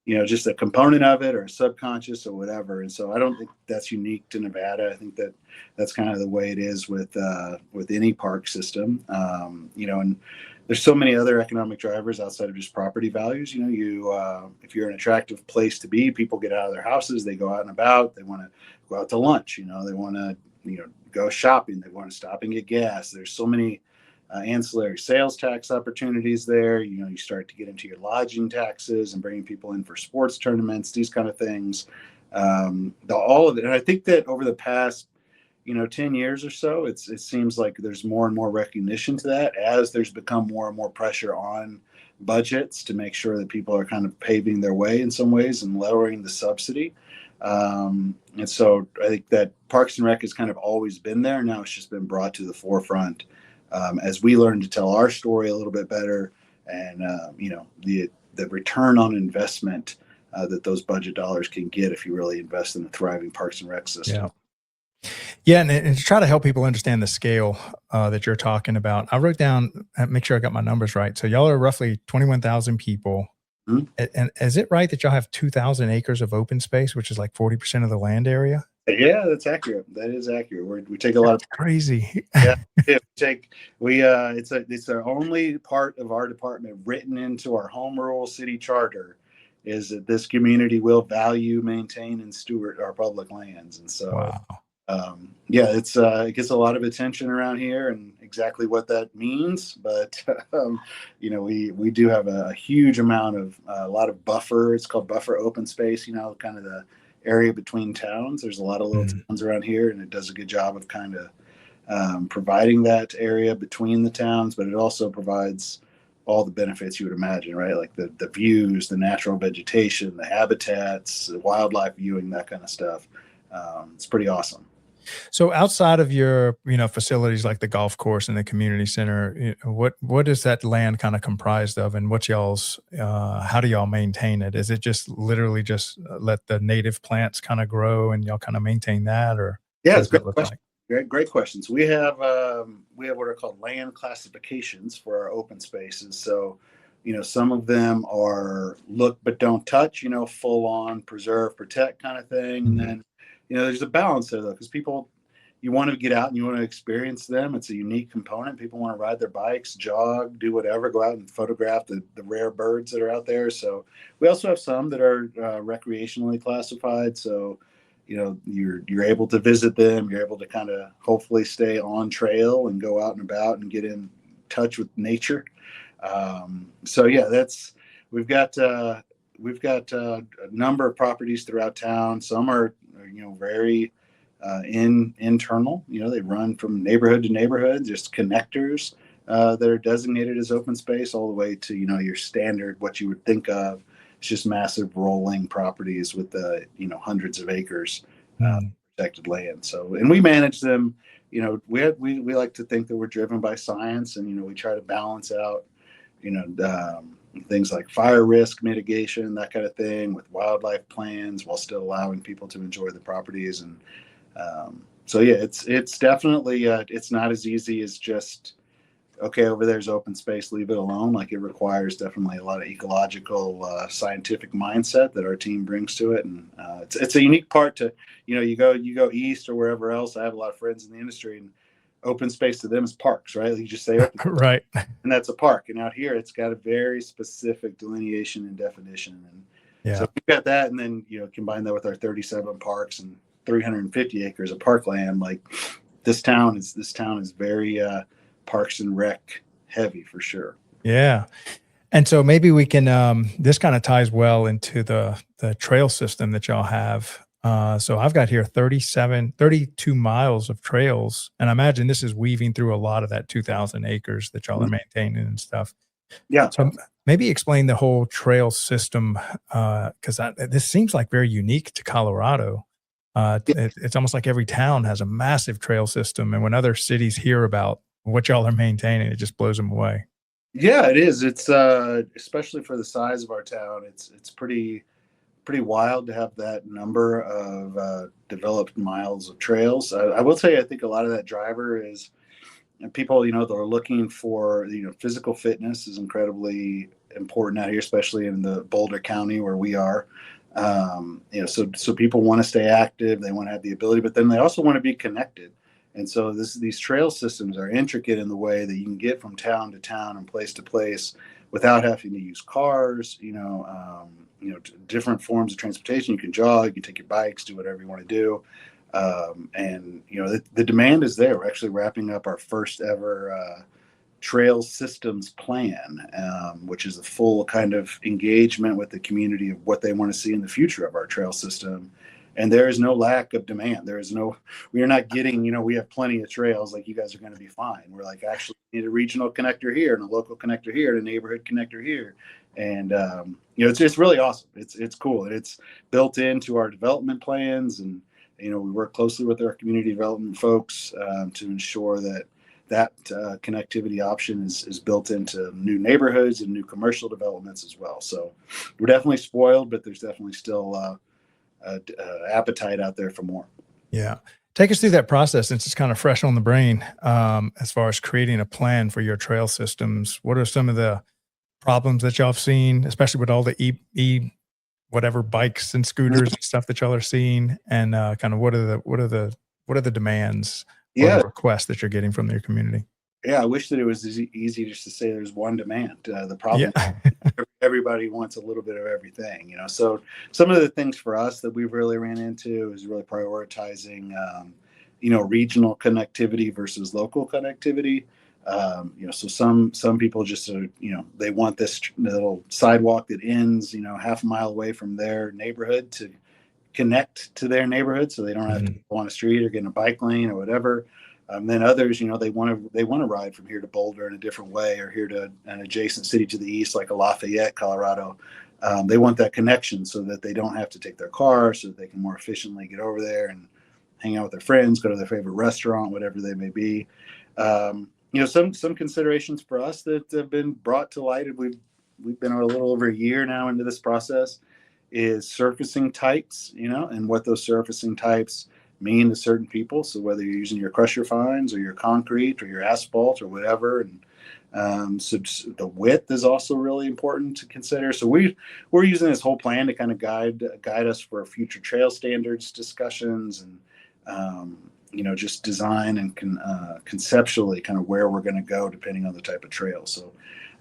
just a component of it or subconscious or whatever. And so I don't think that's unique to Nevada. I think that that's kind of the way it is with any park system. And there's so many other economic drivers outside of just property values. If you're an attractive place to be, people get out of their houses, they go out and about, they want to go out to lunch, they want to, go shopping, they want to stop and get gas. There's so many ancillary sales tax opportunities there. You start to get into your lodging taxes and bringing people in for sports tournaments, these kind of things. All of it. And I think that over the past, 10 years or so, it seems like there's more and more recognition to that, as there's become more and more pressure on budgets to make sure that people are kind of paving their way in some ways and lowering the subsidy. And so I think that Parks and Rec has kind of always been there. Now it's just been brought to the forefront as we learn to tell our story a little bit better, and the return on investment that those budget dollars can get if you really invest in a thriving Parks and Rec system. Yeah. Yeah, and to try to help people understand the scale that you're talking about, I wrote down, make sure I got my numbers right. So y'all are roughly 21,000 people. Mhm. And is it right that y'all have 2,000 acres of open space, which is like 40% of the land area? Yeah, that's accurate. That is accurate. We take a lot of That's crazy. yeah. It's our only part of our department written into our home rule city charter, is that this community will value, maintain, and steward our public lands. And so, Wow. it gets a lot of attention around here, and exactly what that means. But we do have a huge amount of a lot of buffer. It's called buffer open space. Kind of the area between towns. There's a lot of little towns around here, and it does a good job of kind of providing that area between the towns. But it also provides all the benefits you would imagine, right? Like the views, the natural vegetation, the habitats, the wildlife viewing, that kind of stuff. It's pretty awesome. So outside of your, facilities like the golf course and the community center, what is that land kind of comprised of, and what's y'all's, how do y'all maintain it? Is it just literally just let the native plants kind of grow and y'all kind of maintain that, or Yeah, what it's does a that look great like? question. Great questions. We have what are called land classifications for our open spaces. So, some of them are look but don't touch, full on preserve, protect kind of thing. And then, there's a balance there though, because people, you want to get out and you want to experience them. It's a unique component. People want to ride their bikes, jog, do whatever, go out and photograph the rare birds that are out there. So we also have some that are recreationally classified. So, you're able to visit them. You're able to kind of hopefully stay on trail and go out and about and get in touch with nature. So yeah, we've got a number of properties throughout town. Some are very internal. They run from neighborhood to neighborhood, just connectors that are designated as open space, all the way to your standard, what you would think of. It's just massive rolling properties with hundreds of acres protected land. So, and we manage them. You know, we like to think that we're driven by science, and we try to balance out, things like fire risk mitigation, that kind of thing, with wildlife plans, while still allowing people to enjoy the properties. And so, yeah, it's definitely it's not as easy as just, okay, over there's open space, leave it alone. Like, it requires definitely a lot of ecological, scientific mindset that our team brings to it. And it's a unique part to, you go east or wherever else. I have a lot of friends in the industry, and open space to them is parks, right? You just say open space, Right. and that's a park. And out here, it's got a very specific delineation and definition. And Yeah. so we've got that, and then combine that with our 37 parks and 350 acres of parkland. Like, this town is very Parks and Rec heavy, for sure. Yeah. And so maybe we can, this kind of ties well into the trail system that y'all have. So I've got here 32 miles of trails, and I imagine this is weaving through a lot of that 2,000 acres that y'all are maintaining and stuff. Yeah. So maybe explain the whole trail system, because this seems like very unique to Colorado. It's almost like every town has a massive trail system, and when other cities hear about what y'all are maintaining, it just blows them away. Yeah, it is. It's especially for the size of our town, it's pretty wild to have that number of developed miles of trails. I will tell you, I think a lot of that driver is, and people, that are looking for, physical fitness is incredibly important out here, especially in the Boulder County where we are. So people want to stay active, they want to have the ability, but then they also want to be connected. And so these trail systems are intricate in the way that you can get from town to town and place to place without having to use cars, different forms of transportation. You can jog, you can take your bikes, do whatever you want to do. And the demand is there. We're actually wrapping up our first ever trail systems plan, which is a full kind of engagement with the community of what they want to see in the future of our trail system. And there is no lack of demand. We are not getting, we have plenty of trails. Like, you guys are going to be fine. We're like, actually, we need a regional connector here and a local connector here and a neighborhood connector here. And, it's really awesome. It's cool. And it's built into our development plans. And, we work closely with our community development folks to ensure that connectivity option is built into new neighborhoods and new commercial developments as well. So we're definitely spoiled, but there's definitely still appetite out there for more. Yeah. Take us through that process, since it's kind of fresh on the brain, as far as creating a plan for your trail systems. What are some of the problems that y'all have seen, especially with all the whatever bikes and scooters and stuff that y'all are seeing, and kind of what are the demands or the requests that you're getting from your community? Yeah, I wish that it was easy just to say there's one demand. The problem is everybody wants a little bit of everything, So some of the things for us that we've really ran into is really prioritizing, regional connectivity versus local connectivity. So some people just, they want this little sidewalk that ends, half a mile away from their neighborhood to connect to their neighborhood, so they don't have to go on a street or get in a bike lane or whatever. Then others, they want to ride from here to Boulder in a different way, or here to an adjacent city to the east, like a Lafayette, Colorado. They want that connection so that they don't have to take their car, so that they can more efficiently get over there and hang out with their friends, go to their favorite restaurant, whatever they may be. Some considerations for us that have been brought to light, and we've been a little over a year now into this process, is surfacing types, and what those surfacing types mean to certain people. So whether you're using your crusher fines or your concrete or your asphalt or whatever, and so the width is also really important to consider. So we're using this whole plan to kind of guide us for future trail standards discussions, and just design and conceptually kind of where we're going to go depending on the type of trail. So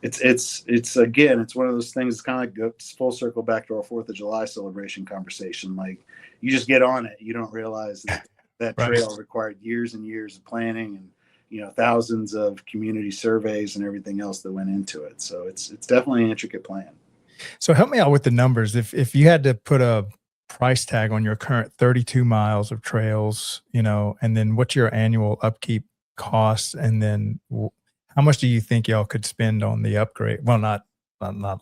it's again, it's one of those things. It's kind of like goes full circle back to our 4th of July celebration conversation. Like, you just get on it, you don't realize that trail required years and years of planning, and thousands of community surveys and everything else that went into it. So it's definitely an intricate plan. So help me out with the numbers. If you had to put a price tag on your current 32 miles of trails, and then what's your annual upkeep costs, and then how much do you think y'all could spend on the upgrade? Well, not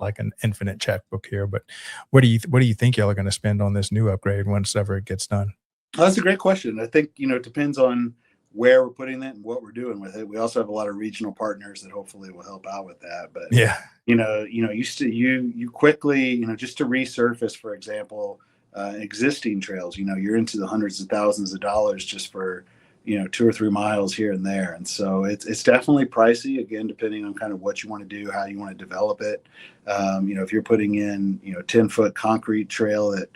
like an infinite checkbook here, but what do you think y'all are going to spend on this new upgrade once ever it gets done? Oh, that's a great question. I think, it depends on where we're putting it and what we're doing with it. We also have a lot of regional partners that hopefully will help out with that. But Yeah. you quickly, just to resurface, for example, existing trails, you're into the hundreds of thousands of dollars just for, 2 or 3 miles here and there. And so it's definitely pricey, again, depending on kind of what you want to do, how you want to develop it. If you're putting in, 10-foot concrete trail that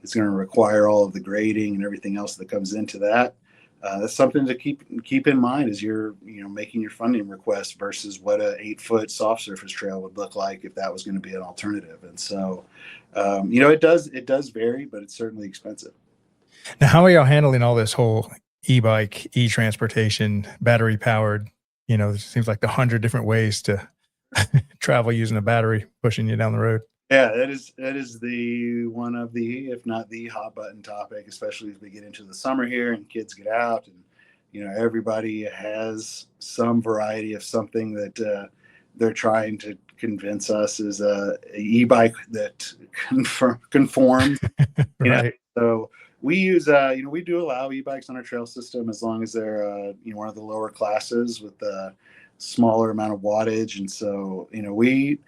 it's going to require all of the grading and everything else that comes into that. That's something to keep in mind as you're making your funding request versus what a 8-foot soft surface trail would look like if that was going to be an alternative. And so, it does vary, but it's certainly expensive. Now, how are y'all handling all this whole e-bike, e-transportation, battery powered? It seems like 100 different ways to travel using a battery pushing you down the road. Yeah, that is the one of the, if not the hot button topic, especially as we get into the summer here and kids get out, and everybody has some variety of something that they're trying to convince us is a e-bike that conforms. Right. So we use we do allow e-bikes on our trail system as long as they're one of the lower classes with the smaller amount of wattage. And so we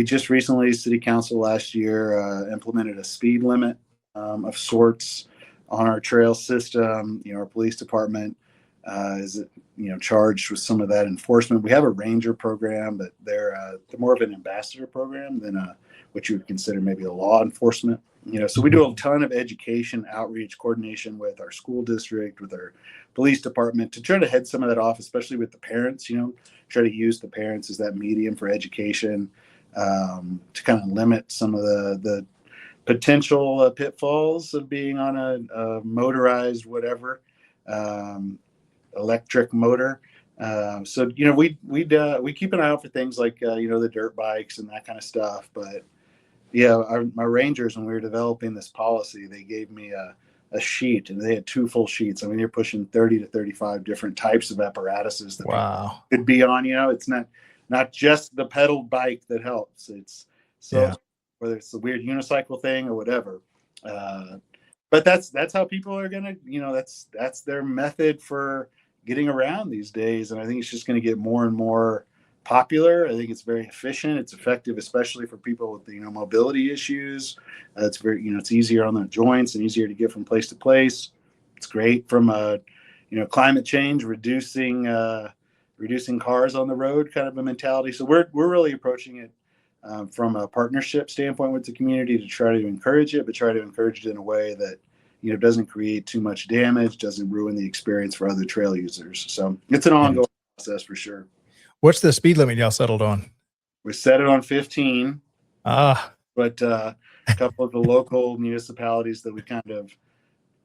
just recently, city council last year, implemented a speed limit of sorts on our trail system. Our police department is charged with some of that enforcement. We have a ranger program, but they're more of an ambassador program than what you would consider maybe a law enforcement. So we do a ton of education, outreach, coordination with our school district, with our police department to try to head some of that off, especially with the parents. Try to use the parents as that medium for education, to kind of limit some of the potential pitfalls of being on a motorized whatever, electric motor. So we keep an eye out for things like the dirt bikes and that kind of stuff. But yeah, my rangers, when we were developing this policy, they gave me a sheet, and they had 2 full sheets. I mean, you're pushing 30 to 35 different types of apparatuses that Wow. could be on. It's not just the pedaled bike that helps. It's whether it's the weird unicycle thing or whatever. But that's how people are gonna, that's their method for getting around these days. And I think it's just going to get more and more popular. I think it's very efficient. It's effective, especially for people with mobility issues. It's very it's easier on the joints and easier to get from place to place. It's great from climate change, reducing cars on the road kind of a mentality. So we're really approaching it from a partnership standpoint with the community to try to encourage it, but try to encourage it in a way that doesn't create too much damage, doesn't ruin the experience for other trail users. So it's an ongoing process for sure. What's the speed limit y'all settled on? We set it on 15. But a couple of the local municipalities that we kind of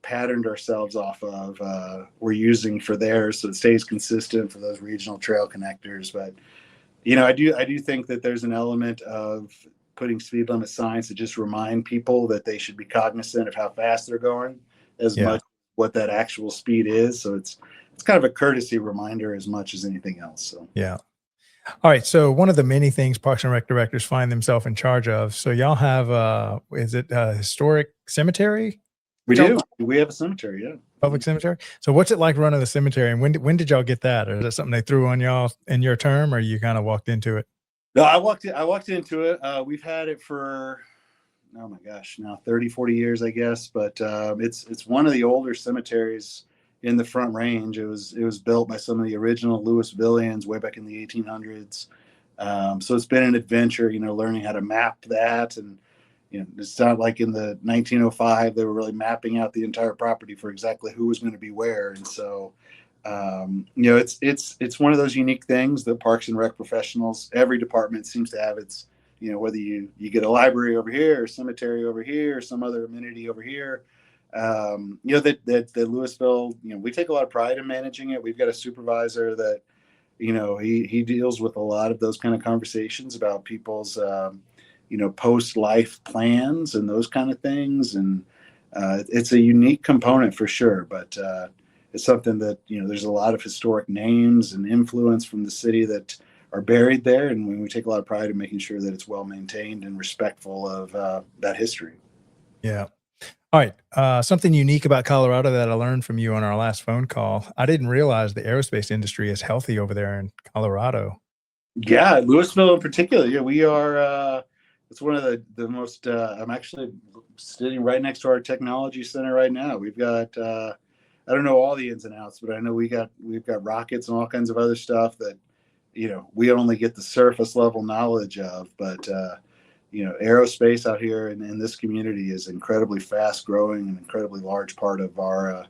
patterned ourselves off of we're using for theirs, so it stays consistent for those regional trail connectors. But I do think that there's an element of putting speed limit signs to just remind people that they should be cognizant of how fast they're going as much what that actual speed is. So it's kind of a courtesy reminder as much as anything else. So yeah. All right. So one of the many things Parks and Rec directors find themselves in charge of. So y'all have is it a historic cemetery? We do. We have a cemetery, yeah. Public cemetery. So what's it like running the cemetery? And when did y'all get that? Or is that something they threw on y'all in your term, or you kind of walked into it? No, I walked into it. We've had it for, oh my gosh, now 30, 40 years, I guess. But it's one of the older cemeteries in the Front Range. It was built by some of the original Louisvillians way back in the 1800s. So it's been an adventure, learning how to map that. And it's not like in the 1905 they were really mapping out the entire property for exactly who was going to be where. And so it's one of those unique things that Parks and Rec professionals, every department seems to have its, whether you get a library over here or cemetery over here or some other amenity over here. That Louisville, we take a lot of pride in managing it. We've got a supervisor that, he deals with a lot of those kind of conversations about people's, post-life plans and those kind of things. And it's a unique component for sure, but it's something that, there's a lot of historic names and influence from the city that are buried there. And we take a lot of pride in making sure that it's well maintained and respectful of that history. Yeah. All right. Something unique about Colorado that I learned from you on our last phone call. I didn't realize the aerospace industry is healthy over there in Colorado. Yeah, Louisville in particular. Yeah, we are. It's one of the most. I'm actually sitting right next to our technology center right now. We've got. I don't know all the ins and outs, but I know we've got rockets and all kinds of other stuff that, we only get the surface level knowledge of. But aerospace out here in this community is incredibly fast growing, and incredibly large part of our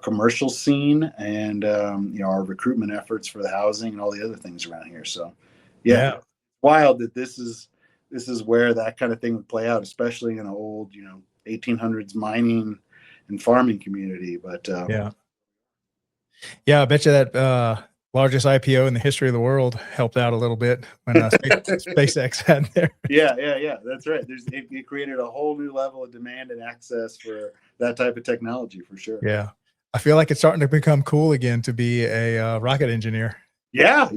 commercial scene, and our recruitment efforts for the housing and all the other things around here. So yeah. Wild that this is where that kind of thing would play out, especially in an old 1800s mining and farming community. But yeah, I bet you that largest IPO in the history of the world helped out a little bit when SpaceX had there. Yeah, that's right. It created a whole new level of demand and access for that type of technology, for sure. Yeah, I feel like it's starting to become cool again to be a rocket engineer. Yeah.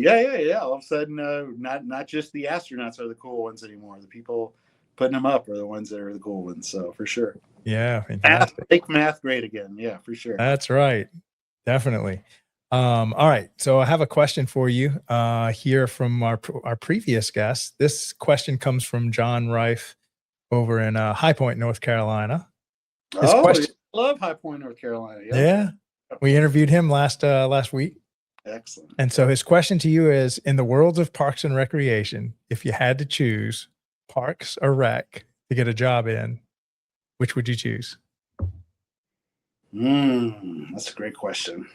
All of a sudden, not just the astronauts are the cool ones anymore. The people putting them up are the ones that are the cool ones. So for sure. Yeah, fantastic. Make math great again. Yeah, for sure. That's right. Definitely. All right. So I have a question for you here from our previous guest. This question comes from John Reif over in High Point, North Carolina. I love High Point, North Carolina. Yep. Yeah. We interviewed him last week. Excellent. And so his question to you is, in the worlds of parks and recreation, if you had to choose parks or rec to get a job in, which would you choose? That's a great question.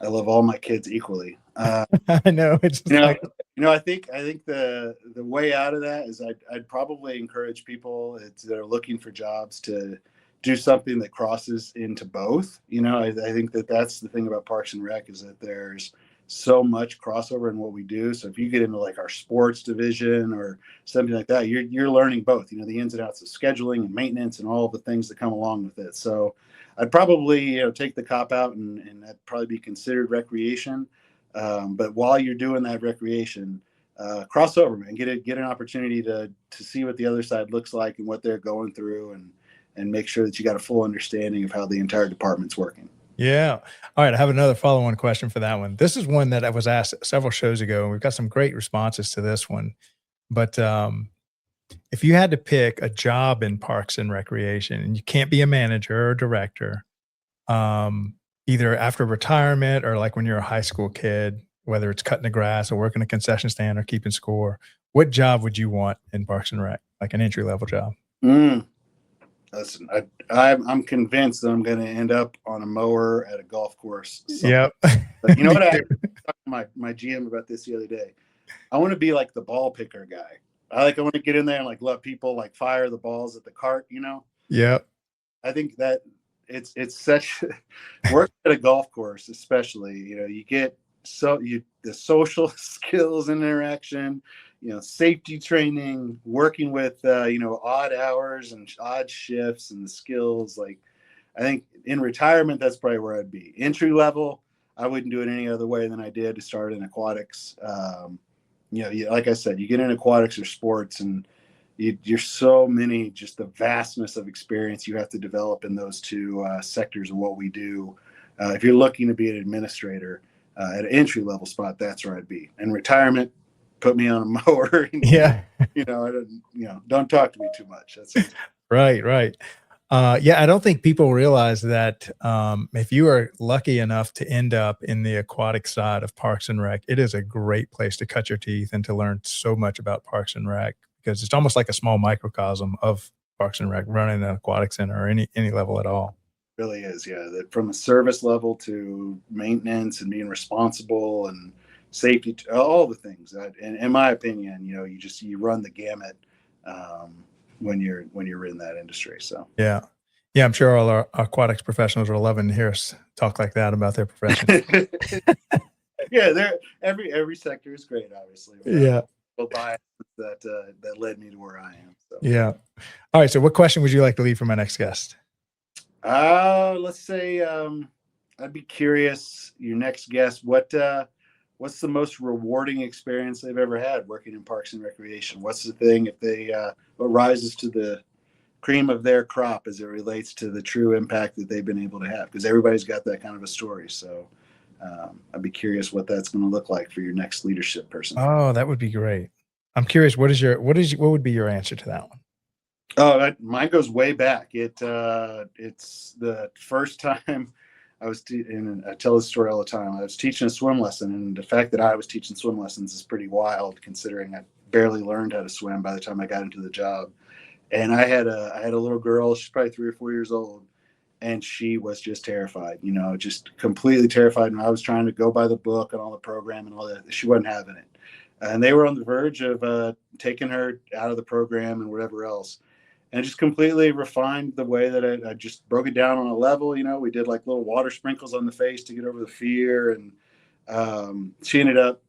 I love all my kids equally. I know. It's I think the way out of that is I'd probably encourage people that are looking for jobs to do something that crosses into both. I think that's the thing about Parks and Rec, is that there's so much crossover in what we do. So if you get into like our sports division or something like that, you're learning both, the ins and outs of scheduling and maintenance and all the things that come along with it. So I'd probably, take the cop out and that'd probably be considered recreation. But while you're doing that recreation, cross over, man, get an opportunity to see what the other side looks like and what they're going through, and make sure that you got a full understanding of how the entire department's working. Yeah. All right. I have another follow-on question for that one. This is one that I was asked several shows ago, and we've got some great responses to this one. But if you had to pick a job in parks and recreation, and you can't be a manager or director, either after retirement or like when you're a high school kid, whether it's cutting the grass or working a concession stand or keeping score, what job would you want in Parks and Rec? Like an entry-level job? Listen, I'm convinced that I'm going to end up on a mower at a golf course. Yep. But you know what? I talked to my GM about this the other day. I want to be like the ball picker guy. I want to get in there and like let people like fire the balls at the cart. Yep. I think that it's such work at a golf course, especially. You get the social skills and interaction. Safety training, working with, odd hours and odd shifts, and the skills. Like, I think in retirement, that's probably where I'd be. Entry level, I wouldn't do it any other way than I did to start in aquatics. Like I said, you get in aquatics or sports, and you're so many, just the vastness of experience you have to develop in those two sectors of what we do. If you're looking to be an administrator at an entry level spot, that's where I'd be. In retirement, put me on a mower. Don't talk to me too much. That's right. I don't think people realize that if you are lucky enough to end up in the aquatic side of Parks and Rec, it is a great place to cut your teeth and to learn so much about Parks and Rec, because it's almost like a small microcosm of Parks and Rec, running an aquatic center or any level at all. It really is, yeah. That from a service level to maintenance and being responsible and safety, all the things that, in my opinion, you run the gamut when you're in that industry. So yeah, I'm sure all our aquatics professionals are loving to hear us talk like that about their profession. Yeah, every sector is great, obviously. Yeah, bias that led me to where I am. So. Yeah. All right. So, what question would you like to leave for my next guest? Let's say I'd be curious. Your next guest, what's the most rewarding experience they've ever had working in Parks and Recreation? What's the thing, if they what rises to the cream of their crop as it relates to the true impact that they've been able to have, because everybody's got that kind of a story. So I'd be curious what that's going to look like for your next leadership person. Oh, that would be great. I'm curious. What would be your answer to that one? Oh, mine goes way back. It's the first time I was, and I tell this story all the time. I was teaching a swim lesson, and the fact that I was teaching swim lessons is pretty wild, considering I barely learned how to swim by the time I got into the job. And I had a little girl. She's probably 3 or 4 years old, and she was just terrified. Just completely terrified. And I was trying to go by the book and all the program and all that. She wasn't having it, and they were on the verge of taking her out of the program and whatever else. And just completely refined the way that I just broke it down on a level. We did like little water sprinkles on the face to get over the fear. And she ended up,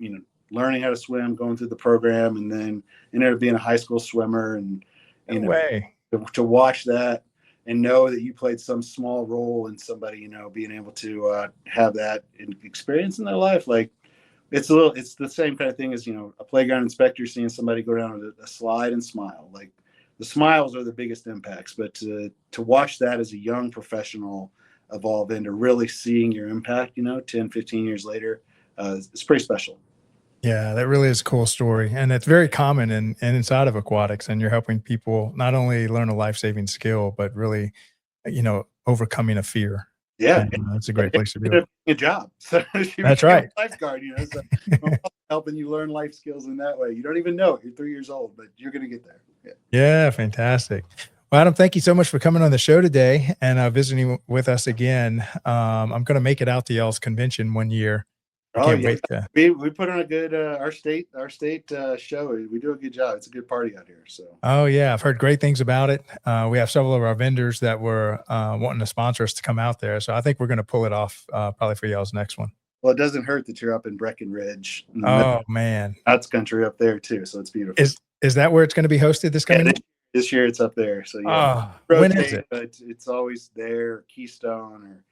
learning how to swim, going through the program, and then ended up being a high school swimmer. And, to watch that and know that you played some small role in somebody, being able to have that experience in their life. Like it's the same kind of thing as, a playground inspector seeing somebody go down a slide and smile. Like, the smiles are the biggest impacts, but to watch that as a young professional evolve into really seeing your impact, 10, 15 years later, it's pretty special. Yeah, that really is a cool story. And it's very common inside of aquatics. And you're helping people not only learn a life-saving skill, but really, overcoming a fear. Yeah. It's a great place to be. A job. So that's right. A lifeguard, so helping you learn life skills in that way. You don't even know it. You're 3 years old, but you're going to get there. Yeah, fantastic. Well, Adam, thank you so much for coming on the show today and visiting with us again. I'm going to make it out to y'all's convention one year. Can't wait to... we put on a good our state show. We do a good job. It's a good party out here. So oh yeah, I've heard great things about it. We have several of our vendors that were wanting to sponsor us to come out there. So I think we're going to pull it off probably for y'all's next one. Well, it doesn't hurt that you're up in Breckenridge. Oh man, that's country up there too. So it's beautiful. Is that where it's going to be hosted this coming year? This year it's up there. So when is it? But it's always there, Keystone,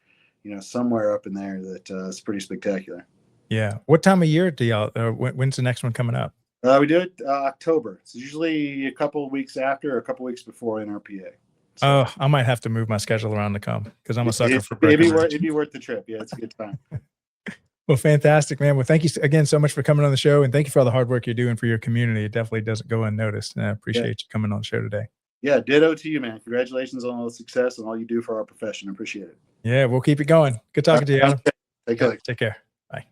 or somewhere up in there that it's pretty spectacular. Yeah. What time of year do y'all? When's the next one coming up? We do it October. It's usually a couple of weeks after or a couple of weeks before NRPA. So, I might have to move my schedule around to come because I'm a sucker for it'd be worth the trip. Yeah, it's a good time. Well, fantastic, man. Well, thank you again so much for coming on the show, and thank you for all the hard work you're doing for your community. It definitely doesn't go unnoticed, and I appreciate you coming on the show today. Yeah, ditto to you, man. Congratulations on all the success and all you do for our profession. I appreciate it. Yeah, we'll keep it going. Good talking to you, Adam. Take care. Bye.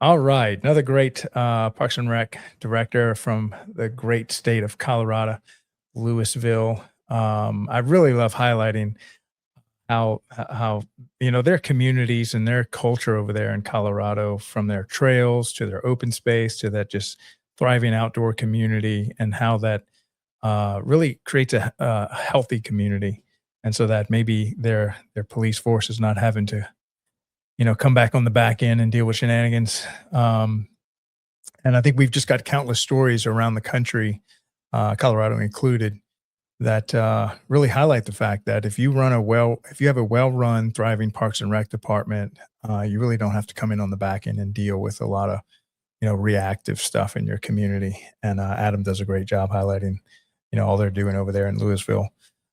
All right, another great Parks and Rec director from the great state of Colorado, Louisville. I really love highlighting how their communities and their culture over there in Colorado, from their trails to their open space to that just thriving outdoor community, and how that really creates a healthy community. And so that maybe their police force is not having to come back on the back end and deal with shenanigans. And I think we've just got countless stories around the country, Colorado included, that really highlight the fact that if you have a well-run, thriving Parks and Rec department, you really don't have to come in on the back end and deal with a lot of, reactive stuff in your community. And Adam does a great job highlighting, all they're doing over there in Louisville.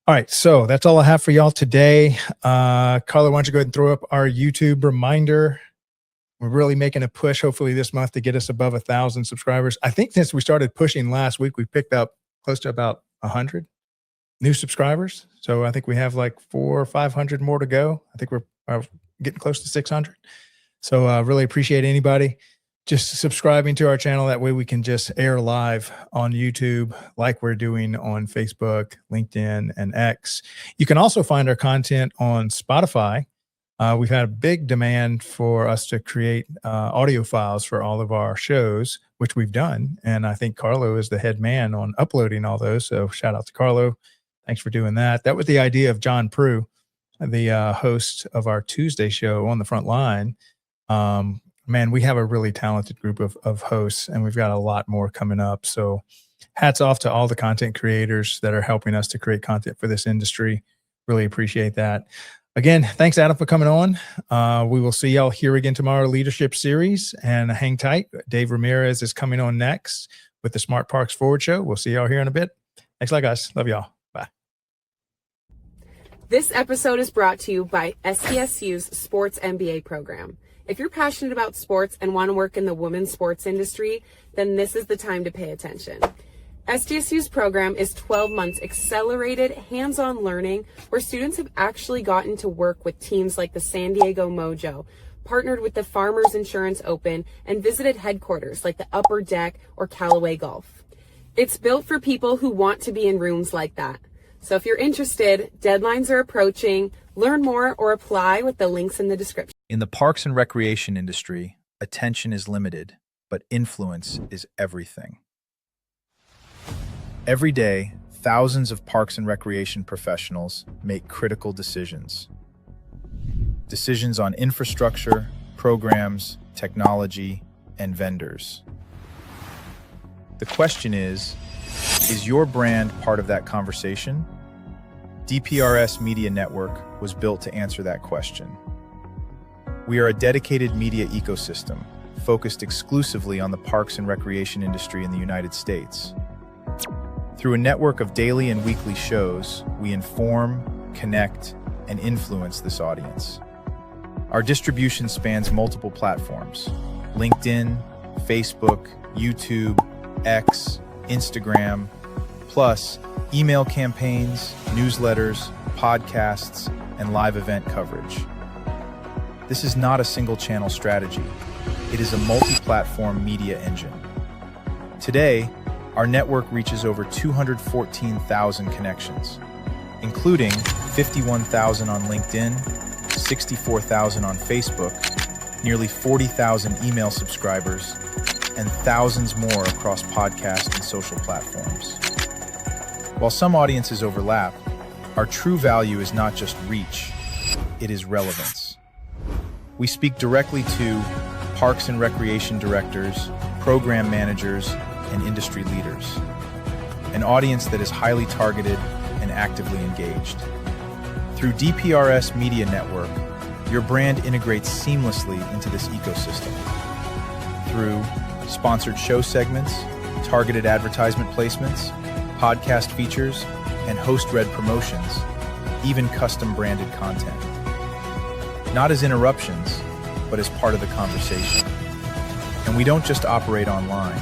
All right, so that's all I have for y'all today. Carla, why don't you go ahead and throw up our YouTube reminder? We're really making a push, hopefully this month, to get us above 1,000 subscribers. I think since we started pushing last week, we picked up close to about 100 new subscribers. So I think we have like 400 or 500 more to go. I think we're getting close to 600. So really appreciate anybody just subscribing to our channel. That way we can just air live on YouTube like we're doing on Facebook, LinkedIn, and X. You can also find our content on Spotify. We've had a big demand for us to create audio files for all of our shows, which we've done. And I think Carlo is the head man on uploading all those. So shout out to Carlo. Thanks for doing that. That was the idea of John Prue, the host of our Tuesday show On the Front Line. Man, we have a really talented group of hosts, and we've got a lot more coming up. So hats off to all the content creators that are helping us to create content for this industry. Really appreciate that. Again, thanks, Adam, for coming on. We will see y'all here again tomorrow, Leadership Series, and hang tight. Dave Ramirez is coming on next with the Smart Parks Forward Show. We'll see y'all here in a bit. Thanks a lot, guys. Love y'all. Bye. This episode is brought to you by SDSU's Sports MBA program. If you're passionate about sports and want to work in the women's sports industry, then this is the time to pay attention. SDSU's program is 12 months accelerated hands-on learning where students have actually gotten to work with teams like the San Diego Mojo, partnered with the Farmers Insurance Open, and visited headquarters like the Upper Deck or Callaway Golf. It's built for people who want to be in rooms like that. So if you're interested, deadlines are approaching. Learn more or apply with the links in the description. In the parks and recreation industry, attention is limited, but influence is everything. Every day, thousands of parks and recreation professionals make critical decisions. Decisions on infrastructure, programs, technology, and vendors. The question is your brand part of that conversation? DPRS Media Network was built to answer that question. We are a dedicated media ecosystem focused exclusively on the parks and recreation industry in the United States. Through a network of daily and weekly shows, we inform, connect, and influence this audience. Our distribution spans multiple platforms: LinkedIn, Facebook, YouTube, X, Instagram, plus email campaigns, newsletters, podcasts, and live event coverage. This is not a single-channel strategy. It is a multi-platform media engine. Today, our network reaches over 214,000 connections, including 51,000 on LinkedIn, 64,000 on Facebook, nearly 40,000 email subscribers, and thousands more across podcast and social platforms. While some audiences overlap, our true value is not just reach, it is relevance. We speak directly to parks and recreation directors, program managers, and industry leaders, an audience that is highly targeted and actively engaged. Through DPRS Media Network, your brand integrates seamlessly into this ecosystem. Through sponsored show segments, targeted advertisement placements, podcast features, and host-read promotions, even custom-branded content. Not as interruptions, but as part of the conversation. And we don't just operate online.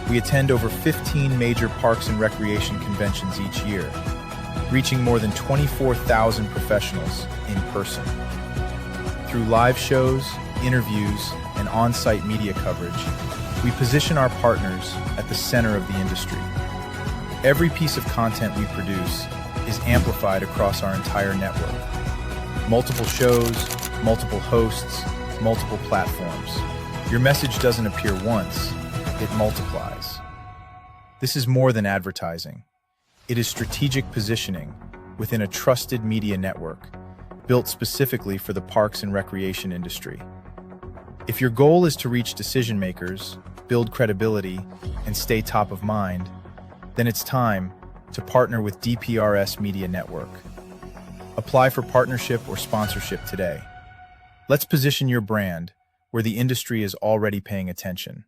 We attend over 15 major parks and recreation conventions each year, reaching more than 24,000 professionals in person. Through live shows, interviews, and on-site media coverage, we position our partners at the center of the industry. Every piece of content we produce is amplified across our entire network. Multiple shows, multiple hosts, multiple platforms. Your message doesn't appear once, it multiplies. This is more than advertising. It is strategic positioning within a trusted media network built specifically for the parks and recreation industry. If your goal is to reach decision makers, build credibility, and stay top of mind, then it's time to partner with DPRS Media Network. Apply for partnership or sponsorship today. Let's position your brand where the industry is already paying attention.